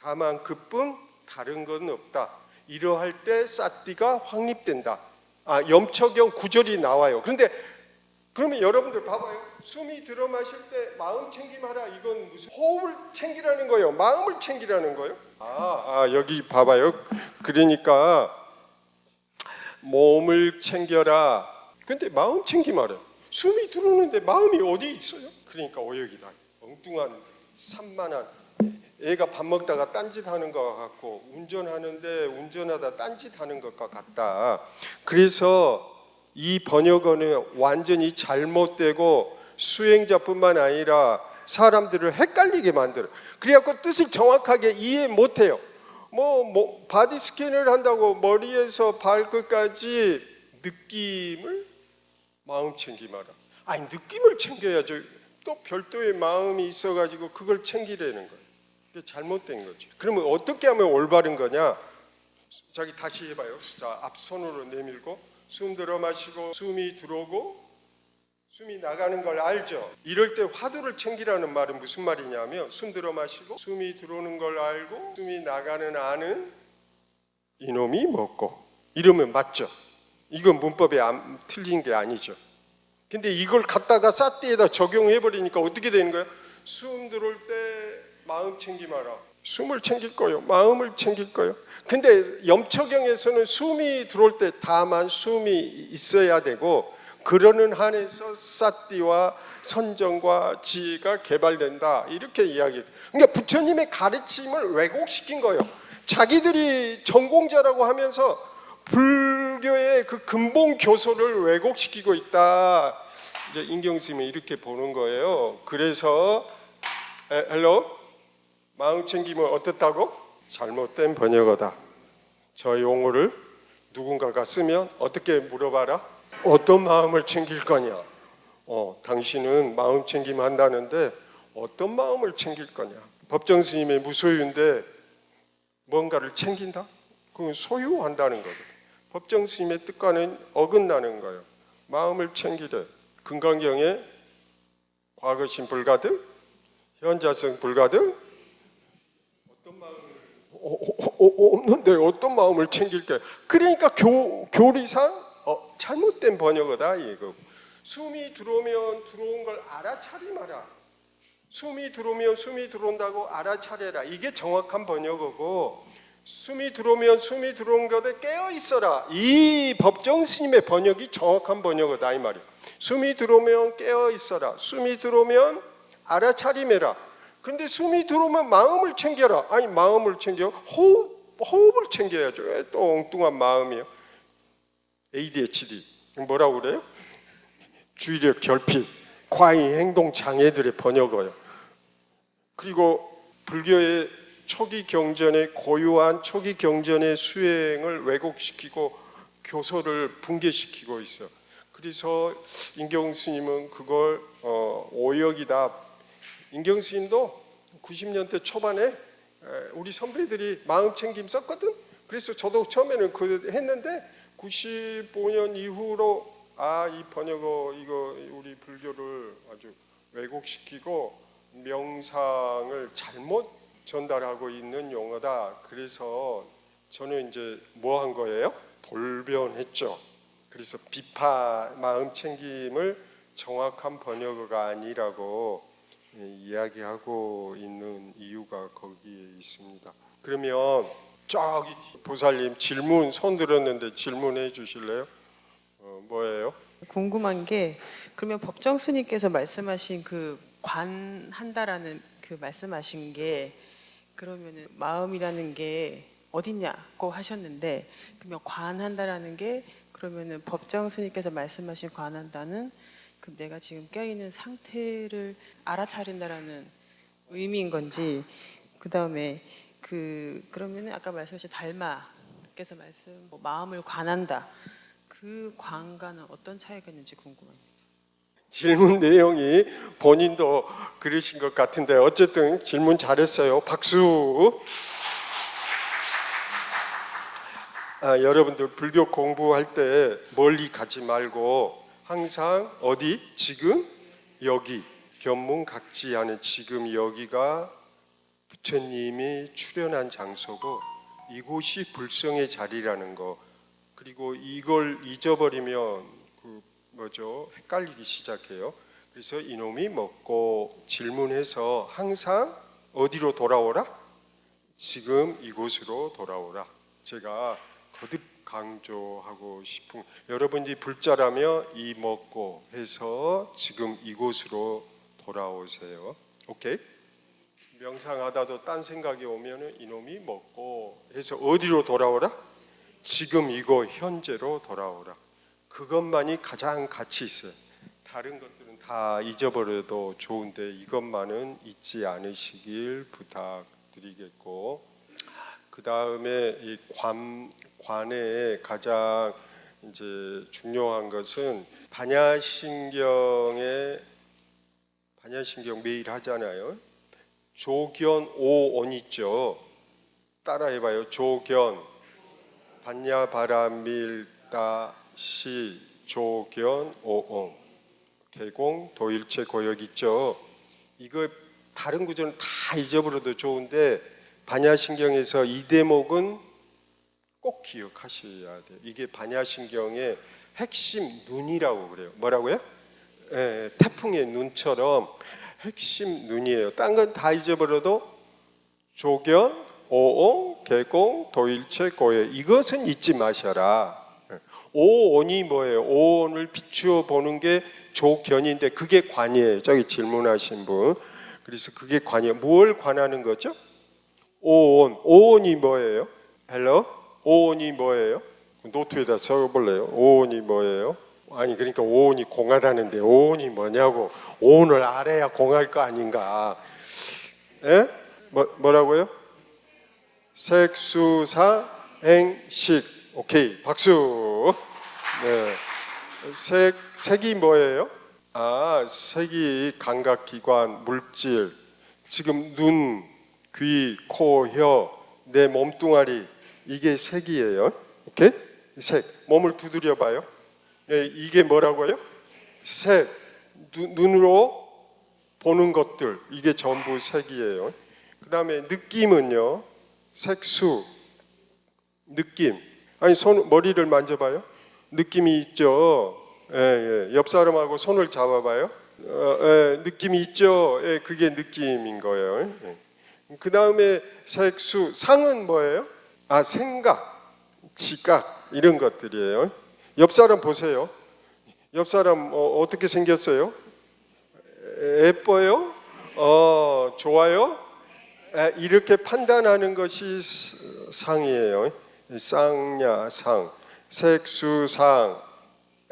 다만 그뿐 다른 건 없다. 이러할 때 사띠가 확립된다. 염초경 구절이 나와요. 그런데 그러면 여러분들 봐봐요. 숨이 들어 마실 때 마음 챙김하라. 이건 무슨 호흡을 챙기라는 거예요? 마음을 챙기라는 거예요? 여기 봐봐요. 그러니까 몸을 챙겨라. 근데 마음 챙김하라. 숨이 들어오는데 마음이 어디 있어요? 그러니까 오역이다. 엉뚱한 산만한 애가 밥 먹다가 딴짓하는 것 같고 운전하는데 운전하다 딴짓하는 것과 같다. 그래서 이 번역어는 완전히 잘못되고 수행자뿐만 아니라 사람들을 헷갈리게 만들어. 그래갖고 뜻을 정확하게 이해 못해요. 뭐 바디 스캔을 한다고 머리에서 발끝까지 느낌을 마음 챙김하라. 느낌을 챙겨야죠. 또 별도의 마음이 있어가지고 그걸 챙기려는 거예요. 그게 잘못된 거죠. 그러면 어떻게 하면 올바른 거냐? 자기 다시 해봐요. 자, 앞손으로 내밀고 숨 들어 마시고 숨이 들어오고 숨이 나가는 걸 알죠? 이럴 때 화두를 챙기라는 말은 무슨 말이냐면 숨 들어 마시고 숨이 들어오는 걸 알고 숨이 나가는 아는 이놈이 먹고 이러면 맞죠? 이건 문법에 틀린 게 아니죠. 근데 이걸 갖다가 사띠에다 적용해버리니까 어떻게 되는 거예요? 숨 들어올 때 마음 챙김하라. 숨을 챙길 거예요. 마음을 챙길 거예요. 근데 염초경에서는 숨이 들어올 때 다만 숨이 있어야 되고 그러는 한에서 사띠와 선정과 지혜가 개발된다. 이렇게 이야기해요. 그러니까 부처님의 가르침을 왜곡시킨 거예요. 자기들이 전공자라고 하면서 불교의 그 근본 교소를 왜곡시키고 있다. 이제 인경 스님이 이렇게 보는 거예요. 그래서 헬로 마음 챙김은 어떻다고? 잘못된 번역어다. 저 용어를 누군가가 쓰면 어떻게 물어봐라? 어떤 마음을 챙길 거냐? 당신은 마음 챙김 한다는데 어떤 마음을 챙길 거냐? 법정 스님의 무소유인데 뭔가를 챙긴다? 그건 소유한다는 거거든. 법정 스님의 뜻과는 어긋나는 거예요. 마음을 챙기래. 금강경에 과거신 불가득, 현자성 불가득. 어떤 마음을 없는데 어떤 마음을 챙길게? 그러니까 교리상 잘못된 번역어다 이거. 숨이 들어오면 들어온 걸 알아차리마라. 숨이 들어오면 숨이 들어온다고 알아차려라. 이게 정확한 번역어고, 숨이 들어오면 숨이 들어온 것에 깨어 있어라. 이 법정 스님의 번역이 정확한 번역어다 이 말이야. 숨이 들어오면 깨어 있어라. 숨이 들어오면 알아차림해라. 그런데 숨이 들어오면 마음을 챙겨라. 아니 마음을 챙겨? 호흡을 챙겨야죠. 왜 또 엉뚱한 마음이요? ADHD 뭐라고 그래요? 주의력 결핍, 과잉 행동 장애들의 번역어예요. 그리고 불교의 초기 경전의 고유한 초기 경전의 수행을 왜곡시키고 교서를 붕괴시키고 있어. 그래서 인경 스님은 그걸 오역이다. 인경 스님도 90년대 초반에 우리 선배들이 마음 챙김 썼거든. 그래서 저도 처음에는 그 했는데 95년 이후로 이 번역어 이거 우리 불교를 아주 왜곡시키고 명상을 잘못 전달하고 있는 용어다. 그래서 저는 이제 뭐 한 거예요? 돌변했죠. 그래서 비파 마음 챙김을 정확한 번역어가 아니라고 이야기하고 있는 이유가 거기에 있습니다. 그러면 저기 보살님 질문 손 들었는데 질문해 주실래요? 뭐예요? 궁금한 게, 그러면 법정 스님께서 말씀하신 그 관한다라는 그 말씀하신 게, 그러면은 마음이라는 게 어딨냐고 하셨는데, 그러면 관한다라는 게 그러면은 법정 스님께서 말씀하신 관한다는 그 내가 지금 껴있는 상태를 알아차린다라는 의미인 건지, 그 다음에 그러면은 아까 말씀하신 달마께서 마음을 관한다, 그 관과는 어떤 차이가 있는지 궁금합니다. 질문 내용이 본인도 그러신 것 같은데 어쨌든 질문 잘했어요. 박수. 여러분들 불교 공부할 때 멀리 가지 말고 항상 어디? 지금 여기. 견문각지하는 지금 여기가 부처님이 출현한 장소고 이곳이 불성의 자리라는 거. 그리고 이걸 잊어버리면 헷갈리기 시작해요. 그래서 이놈이 먹고 질문해서 항상 어디로 돌아오라? 지금 이곳으로 돌아오라. 제가 거듭 강조하고 싶은, 여러분이 불자라며 이 먹고 해서 지금 이곳으로 돌아오세요. 오케이? 명상하다도 딴 생각이 오면은 이놈이 먹고 해서 어디로 돌아오라? 지금 이거 현재로 돌아오라. 그것만이 가장 가치 있어요. 다른 것들은 다 잊어버려도 좋은데 이것만은 잊지 않으시길 부탁드리겠고, 그 다음에 이 관에 가장 이제 중요한 것은 반야신경 매일 하잖아요. 조견 오온 있죠. 따라해봐요. 조견 반야바라밀다 시 조견 오온 개공 도일체 고역 있죠. 이거 다른 구조는 다 잊어버려도 좋은데 반야신경에서 이 대목은 꼭 기억하셔야 돼요. 이게 반야신경의 핵심 눈이라고 그래요. 뭐라고요? 태풍의 눈처럼 핵심 눈이에요. 딴 건 다 잊어버려도 조견, 오온, 개공, 도일체, 고해 이것은 잊지 마셔라. 오온이 뭐예요? 오온을 비추어 보는 게 조견인데 그게 관이에요. 저기 질문하신 분. 그래서 그게 관이에요. 뭘 관하는 거죠? 오온. 오온이 뭐예요? 헬로? 오온이 뭐예요? 노트에다 써볼래요? 오온이 뭐예요? 아니 그러니까 오온이 공하다는데 오온이 뭐냐고. 오온을 알아야 공할 거 아닌가. 에? 뭐라고요? 색수사 행식. 오케이 박수. 네. 색이 뭐예요? 색이 감각기관 물질. 지금 눈, 귀, 코, 혀, 내 몸뚱아리 이게 색이에요. 오케이? 색. 몸을 두드려 봐요. 예, 이게 뭐라고요? 색. 눈으로 보는 것들. 이게 전부 색이에요. 그 다음에 느낌은요. 색수. 느낌. 아니 머리를 만져봐요. 느낌이 있죠. 예, 예. 옆 사람하고 손을 잡아봐요. 예, 느낌이 있죠. 예, 그게 느낌인 거예요. 예. 그 다음에 색수. 상은 뭐예요? 아, 생각, 지각 이런 것들이에요. 옆 사람 보세요. 옆 사람 어떻게 생겼어요? 예뻐요? 좋아요? 이렇게 판단하는 것이 상이에요. 쌍야, 상, 색수, 상.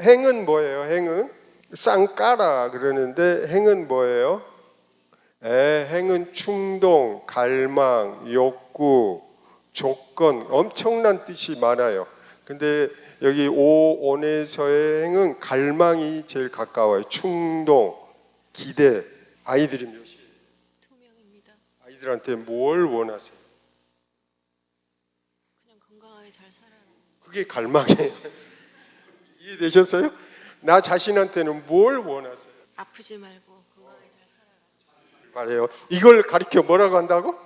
행은 뭐예요? 행은 쌍까라 그러는데 행은 뭐예요? 행은 충동, 갈망, 욕구, 조건 엄청난 뜻이 많아요. 근데 여기 오온에서의 행은 갈망이 제일 가까워요. 충동, 기대. 아이들이 몇이에요? 2명입니다. 아이들한테 뭘 원하세요? 그냥 건강하게 잘 살아라. 그게 갈망이에요. 이해되셨어요? 나 자신한테는 뭘 원하세요? 아프지 말고 건강하게 잘 살아라. 말해요. 이걸 가리켜 뭐라고 한다고?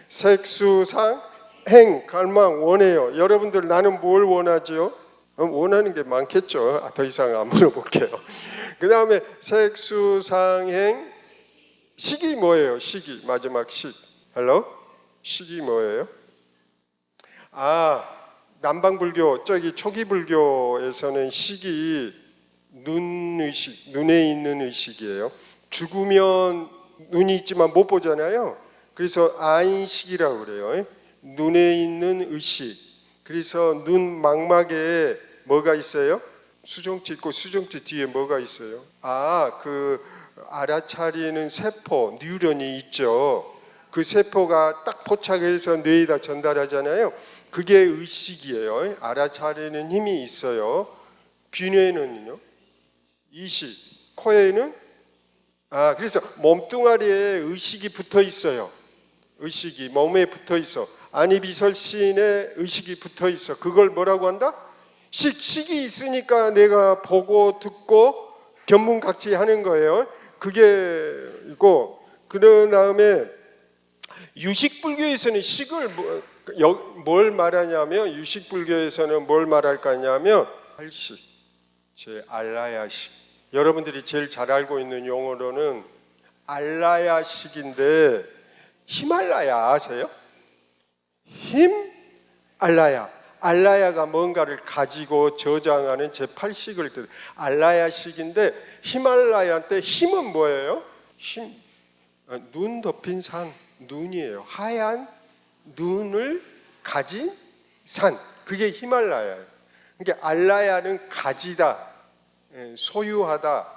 색수상 행 갈망 원해요. 여러분들 나는 뭘 원하지요? 원하는 게 많겠죠. 더 이상 안 물어볼게요. 그 다음에 색수상행 식이 뭐예요? 식이 마지막 식. 헬로? 식이 뭐예요? 아, 남방불교 저기 초기불교에서는 식이 눈의식, 눈에 있는 의식이에요. 죽으면 눈이 있지만 못 보잖아요. 그래서 안식이라고 그래요. 눈에 있는 의식. 그래서 눈 망막에 뭐가 있어요? 수정체 있고 수정체 뒤에 뭐가 있어요? 아, 그 알아차리는 세포, 뉴런이 있죠. 그 세포가 딱 포착해서 뇌에다 전달하잖아요. 그게 의식이에요. 알아차리는 힘이 있어요. 귀뇌는요? 이식. 코에는 그래서 몸뚱아리에 의식이 붙어 있어요. 의식이 몸에 붙어 있어. 안이비설신에 의식이 붙어 있어. 그걸 뭐라고 한다? 식이 있으니까 내가 보고 듣고 견문각지하는 거예요. 그게 있고 그런 다음에 유식불교에서는 식을 뭘 말하냐면 유식불교에서는 뭘 말할 거냐면 팔식, 제 알라야식. 여러분들이 제일 잘 알고 있는 용어로는 알라야식인데 히말라야 아세요? 알라야가 뭔가를 가지고 저장하는 제8식을 뜻. 알라야식인데 히말라야한테 힘은 뭐예요? 힘. 눈 덮인 산, 눈이에요. 하얀 눈을 가진 산. 그게 히말라야예요. 그러니까 알라야는 가지다, 소유하다,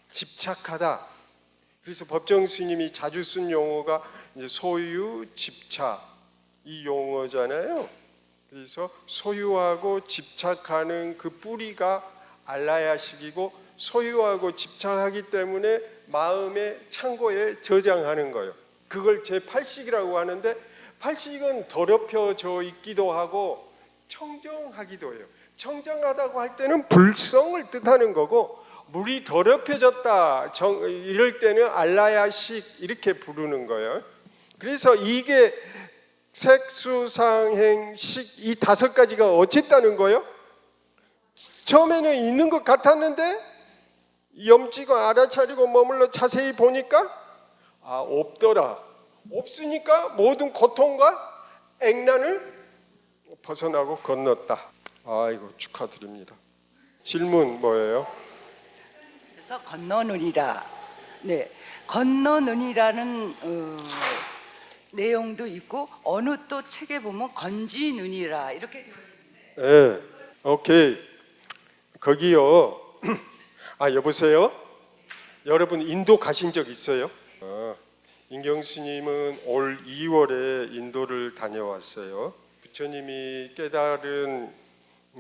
집착하다. 그래서 법정 스님이 자주 쓴 용어가 이제 소유, 집착 이 용어잖아요. 그래서 소유하고 집착하는 그 뿌리가 알라야식이고 소유하고 집착하기 때문에 마음의 창고에 저장하는 거예요. 그걸 제8식이라고 하는데 8식은 더럽혀져 있기도 하고 청정하기도 해요. 청정하다고 할 때는 불성을 뜻하는 거고 물이 더럽혀졌다 이럴 때는 알라야식 이렇게 부르는 거예요. 그래서 이게 색수상행식 이 5가지가 어쨌다는 거예요? 처음에는 있는 것 같았는데 염지고 알아차리고 머물러 자세히 보니까 없더라. 없으니까 모든 고통과 액난을 벗어나고 건넜다. 아이고 축하드립니다. 질문 뭐예요? 그래서 건너느니라. 네, 건너느니라는 내용도 있고 어느 또 책에 보면 건지느니라 이렇게 되어 있는데. 네, 오케이. 거기요. 여보세요. 여러분 인도 가신 적 있어요? 인경 스님은 올 2월에 인도를 다녀왔어요. 부처님이 깨달은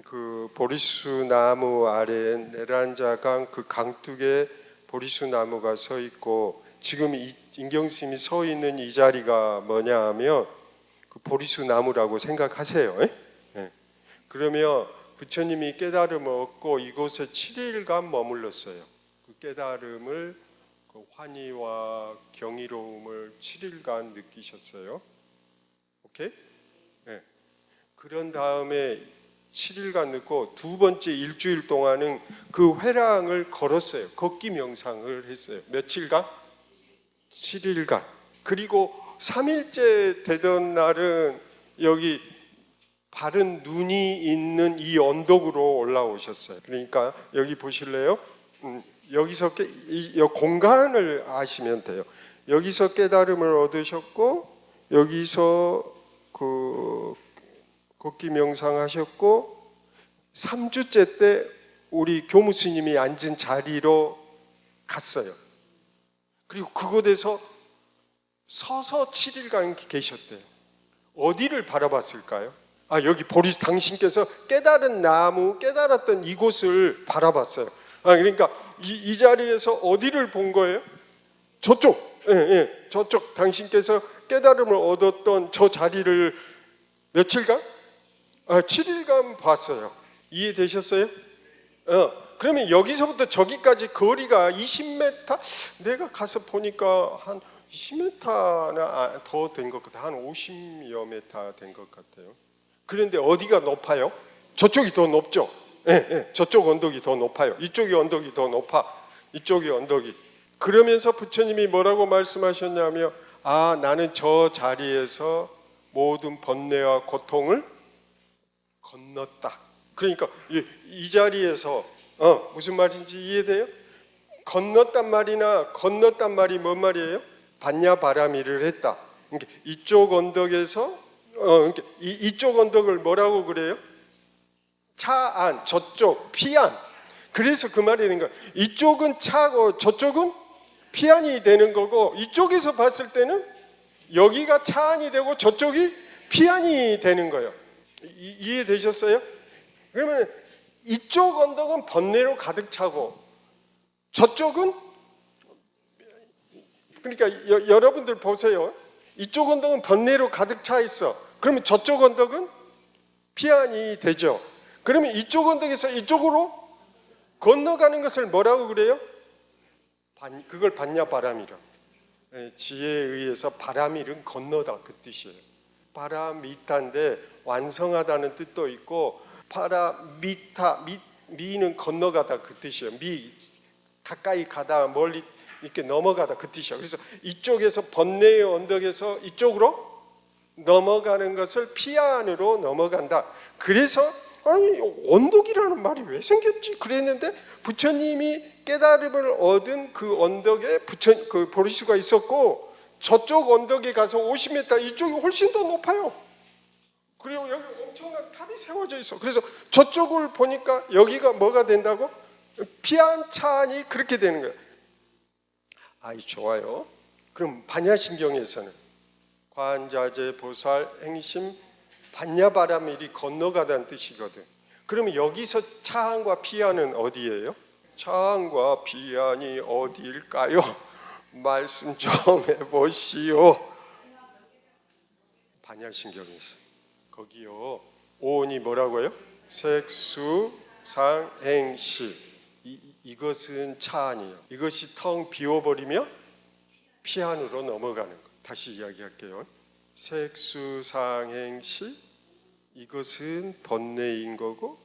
그 보리수 나무 아래 내란자강 그 강둑에 보리수 나무가 서 있고 지금 인경 스님이 서 있는 이 자리가 뭐냐 하면 그 보리수 나무라고 생각하세요. 네. 그러면 부처님이 깨달음을 얻고 이곳에 7일간 머물렀어요. 그 깨달음을, 그 환희와 경이로움을 7일간 느끼셨어요. 오케이? 네. 그런 다음에 7일간 늦고 두 번째 일주일 동안은 그 회랑을 걸었어요. 걷기 명상을 했어요. 며칠간? 7일간. 그리고 3일째 되던 날은 여기 바른 눈이 있는 이 언덕으로 올라오셨어요. 그러니까 여기 보실래요? 여기서 이 공간을 아시면 돼요. 여기서 깨달음을 얻으셨고, 여기서 그 걷기 명상하셨고, 3주째 때 우리 교무 스님이 앉은 자리로 갔어요. 그리고 그곳에서 서서 7일간 계셨대요. 어디를 바라봤을까요? 여기 당신께서 깨달은 나무, 깨달았던 이곳을 바라봤어요. 그러니까 이 자리에서 어디를 본 거예요? 저쪽, 저쪽 당신께서 깨달음을 얻었던 저 자리를 며칠간? 7일간 봤어요. 이해되셨어요? 그러면 여기서부터 저기까지 거리가 20m? 내가 가서 보니까 한 20m나 더 된 것 같아요. 한 50여 m 된 것 같아요. 그런데 어디가 높아요? 저쪽이 더 높죠? 저쪽 언덕이 더 높아요. 이쪽이 언덕이 더 높아. 이쪽이 언덕이. 그러면서 부처님이 뭐라고 말씀하셨냐면, 나는 저 자리에서 모든 번뇌와 고통을 건넜다. 그러니까 이 자리에서 무슨 말인지 이해돼요? 건넜단 말이나 건넜단 말이 뭔 말이에요? 반야바라미를 했다. 그러니까 이쪽 언덕에서 그러니까 이쪽 언덕을 뭐라고 그래요? 차안, 저쪽 피안. 그래서 그 말이 되는 거예요. 이쪽은 차고 저쪽은 피안이 되는 거고, 이쪽에서 봤을 때는 여기가 차안이 되고 저쪽이 피안이 되는 거예요. 이해되셨어요? 그러면 이쪽 언덕은 번뇌로 가득 차고, 저쪽은, 그러니까 여러분들 보세요. 이쪽 언덕은 번뇌로 가득 차 있어. 그러면 저쪽 언덕은 피안이 되죠. 그러면 이쪽 언덕에서 이쪽으로 건너가는 것을 뭐라고 그래요? 그걸 반야바람이라. 지혜에 의해서 바람일은 건너다, 그 뜻이에요. 바라미타인데 완성하다는 뜻도 있고, 바라미타, 미는 건너가다 그 뜻이에요. 가까이 가다, 멀리 이렇게 넘어가다 그 뜻이에요. 그래서 이쪽에서 번뇌의 언덕에서 이쪽으로 넘어가는 것을 피안으로 넘어간다. 그래서 언덕이라는 말이 왜 생겼지? 그랬는데 부처님이 깨달음을 얻은 그 언덕에 그 보리수가 있었고, 저쪽 언덕에 가서 50m, 이쪽이 훨씬 더 높아요. 그리고 여기 엄청난 탑이 세워져 있어. 그래서 저쪽을 보니까 여기가 뭐가 된다고? 피안차안이 그렇게 되는 거예요. 좋아요. 그럼 반야심경에서는 관자재 보살 행심 반야바라밀이 건너가다는 뜻이거든. 그러면 여기서 차안과 피안은 어디예요? 차안과 피안이 어디일까요? 말씀 좀 해보시오. 반야심경에서 거기요. 오온이 뭐라고요? 색수 상행시. 이것은 차안이에요. 이것이 텅 비워버리면 피안으로 넘어가는 거. 다시 이야기할게요. 색수상행시, 이것은 번뇌인 거고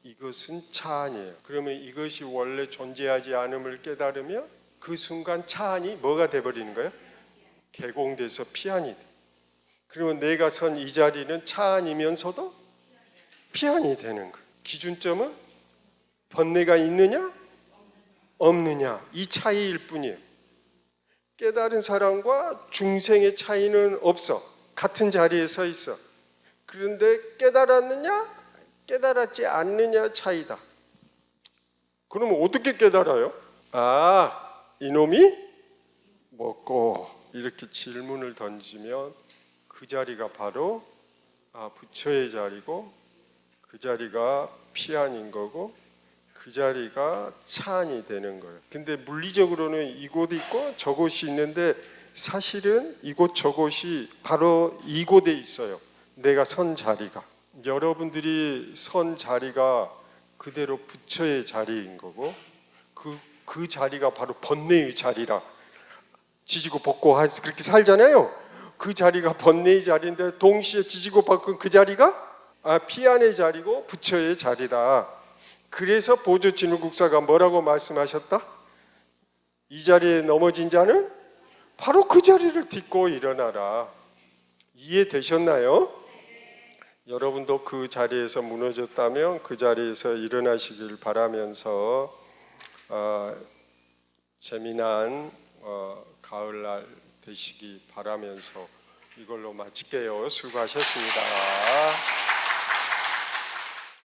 이것은 차안이에요. 그러면 이것이 원래 존재하지 않음을 깨달으면 그 순간 차안이 뭐가 돼버리는 거예요? 개공돼서 피안이 돼. 그러면 내가 선 이 자리는 차안이면서도 피안이 되는 거예요. 기준점은 번뇌가 있느냐 없느냐, 이 차이일 뿐이에요. 깨달은 사람과 중생의 차이는 없어. 같은 자리에 서 있어. 그런데 깨달았느냐 깨달았지 않느냐 차이다. 그러면 어떻게 깨달아요? 이놈이 먹고, 이렇게 질문을 던지면 그 자리가 바로 부처의 자리고, 그 자리가 피안인 거고, 그 자리가 차안이 되는 거예요. 근데 물리적으로는 이곳이 있고 저곳이 있는데, 사실은 이곳 저곳이 바로 이곳에 있어요. 내가 선 자리가. 여러분들이 선 자리가 그대로 부처의 자리인 거고 그 자리가 바로 번뇌의 자리라. 지지고 볶고 그렇게 살잖아요. 그 자리가 번뇌의 자리인데 동시에 지지고 볶은 그 자리가 피안의 자리고 부처의 자리다. 그래서 보조진후국사가 뭐라고 말씀하셨다? 이 자리에 넘어진 자는 바로 그 자리를 딛고 일어나라. 이해되셨나요? 여러분도 그 자리에서 무너졌다면 그 자리에서 일어나시길 바라면서 재미난 가을날 되시기 바라면서 이걸로 마칠게요. 수고하셨습니다.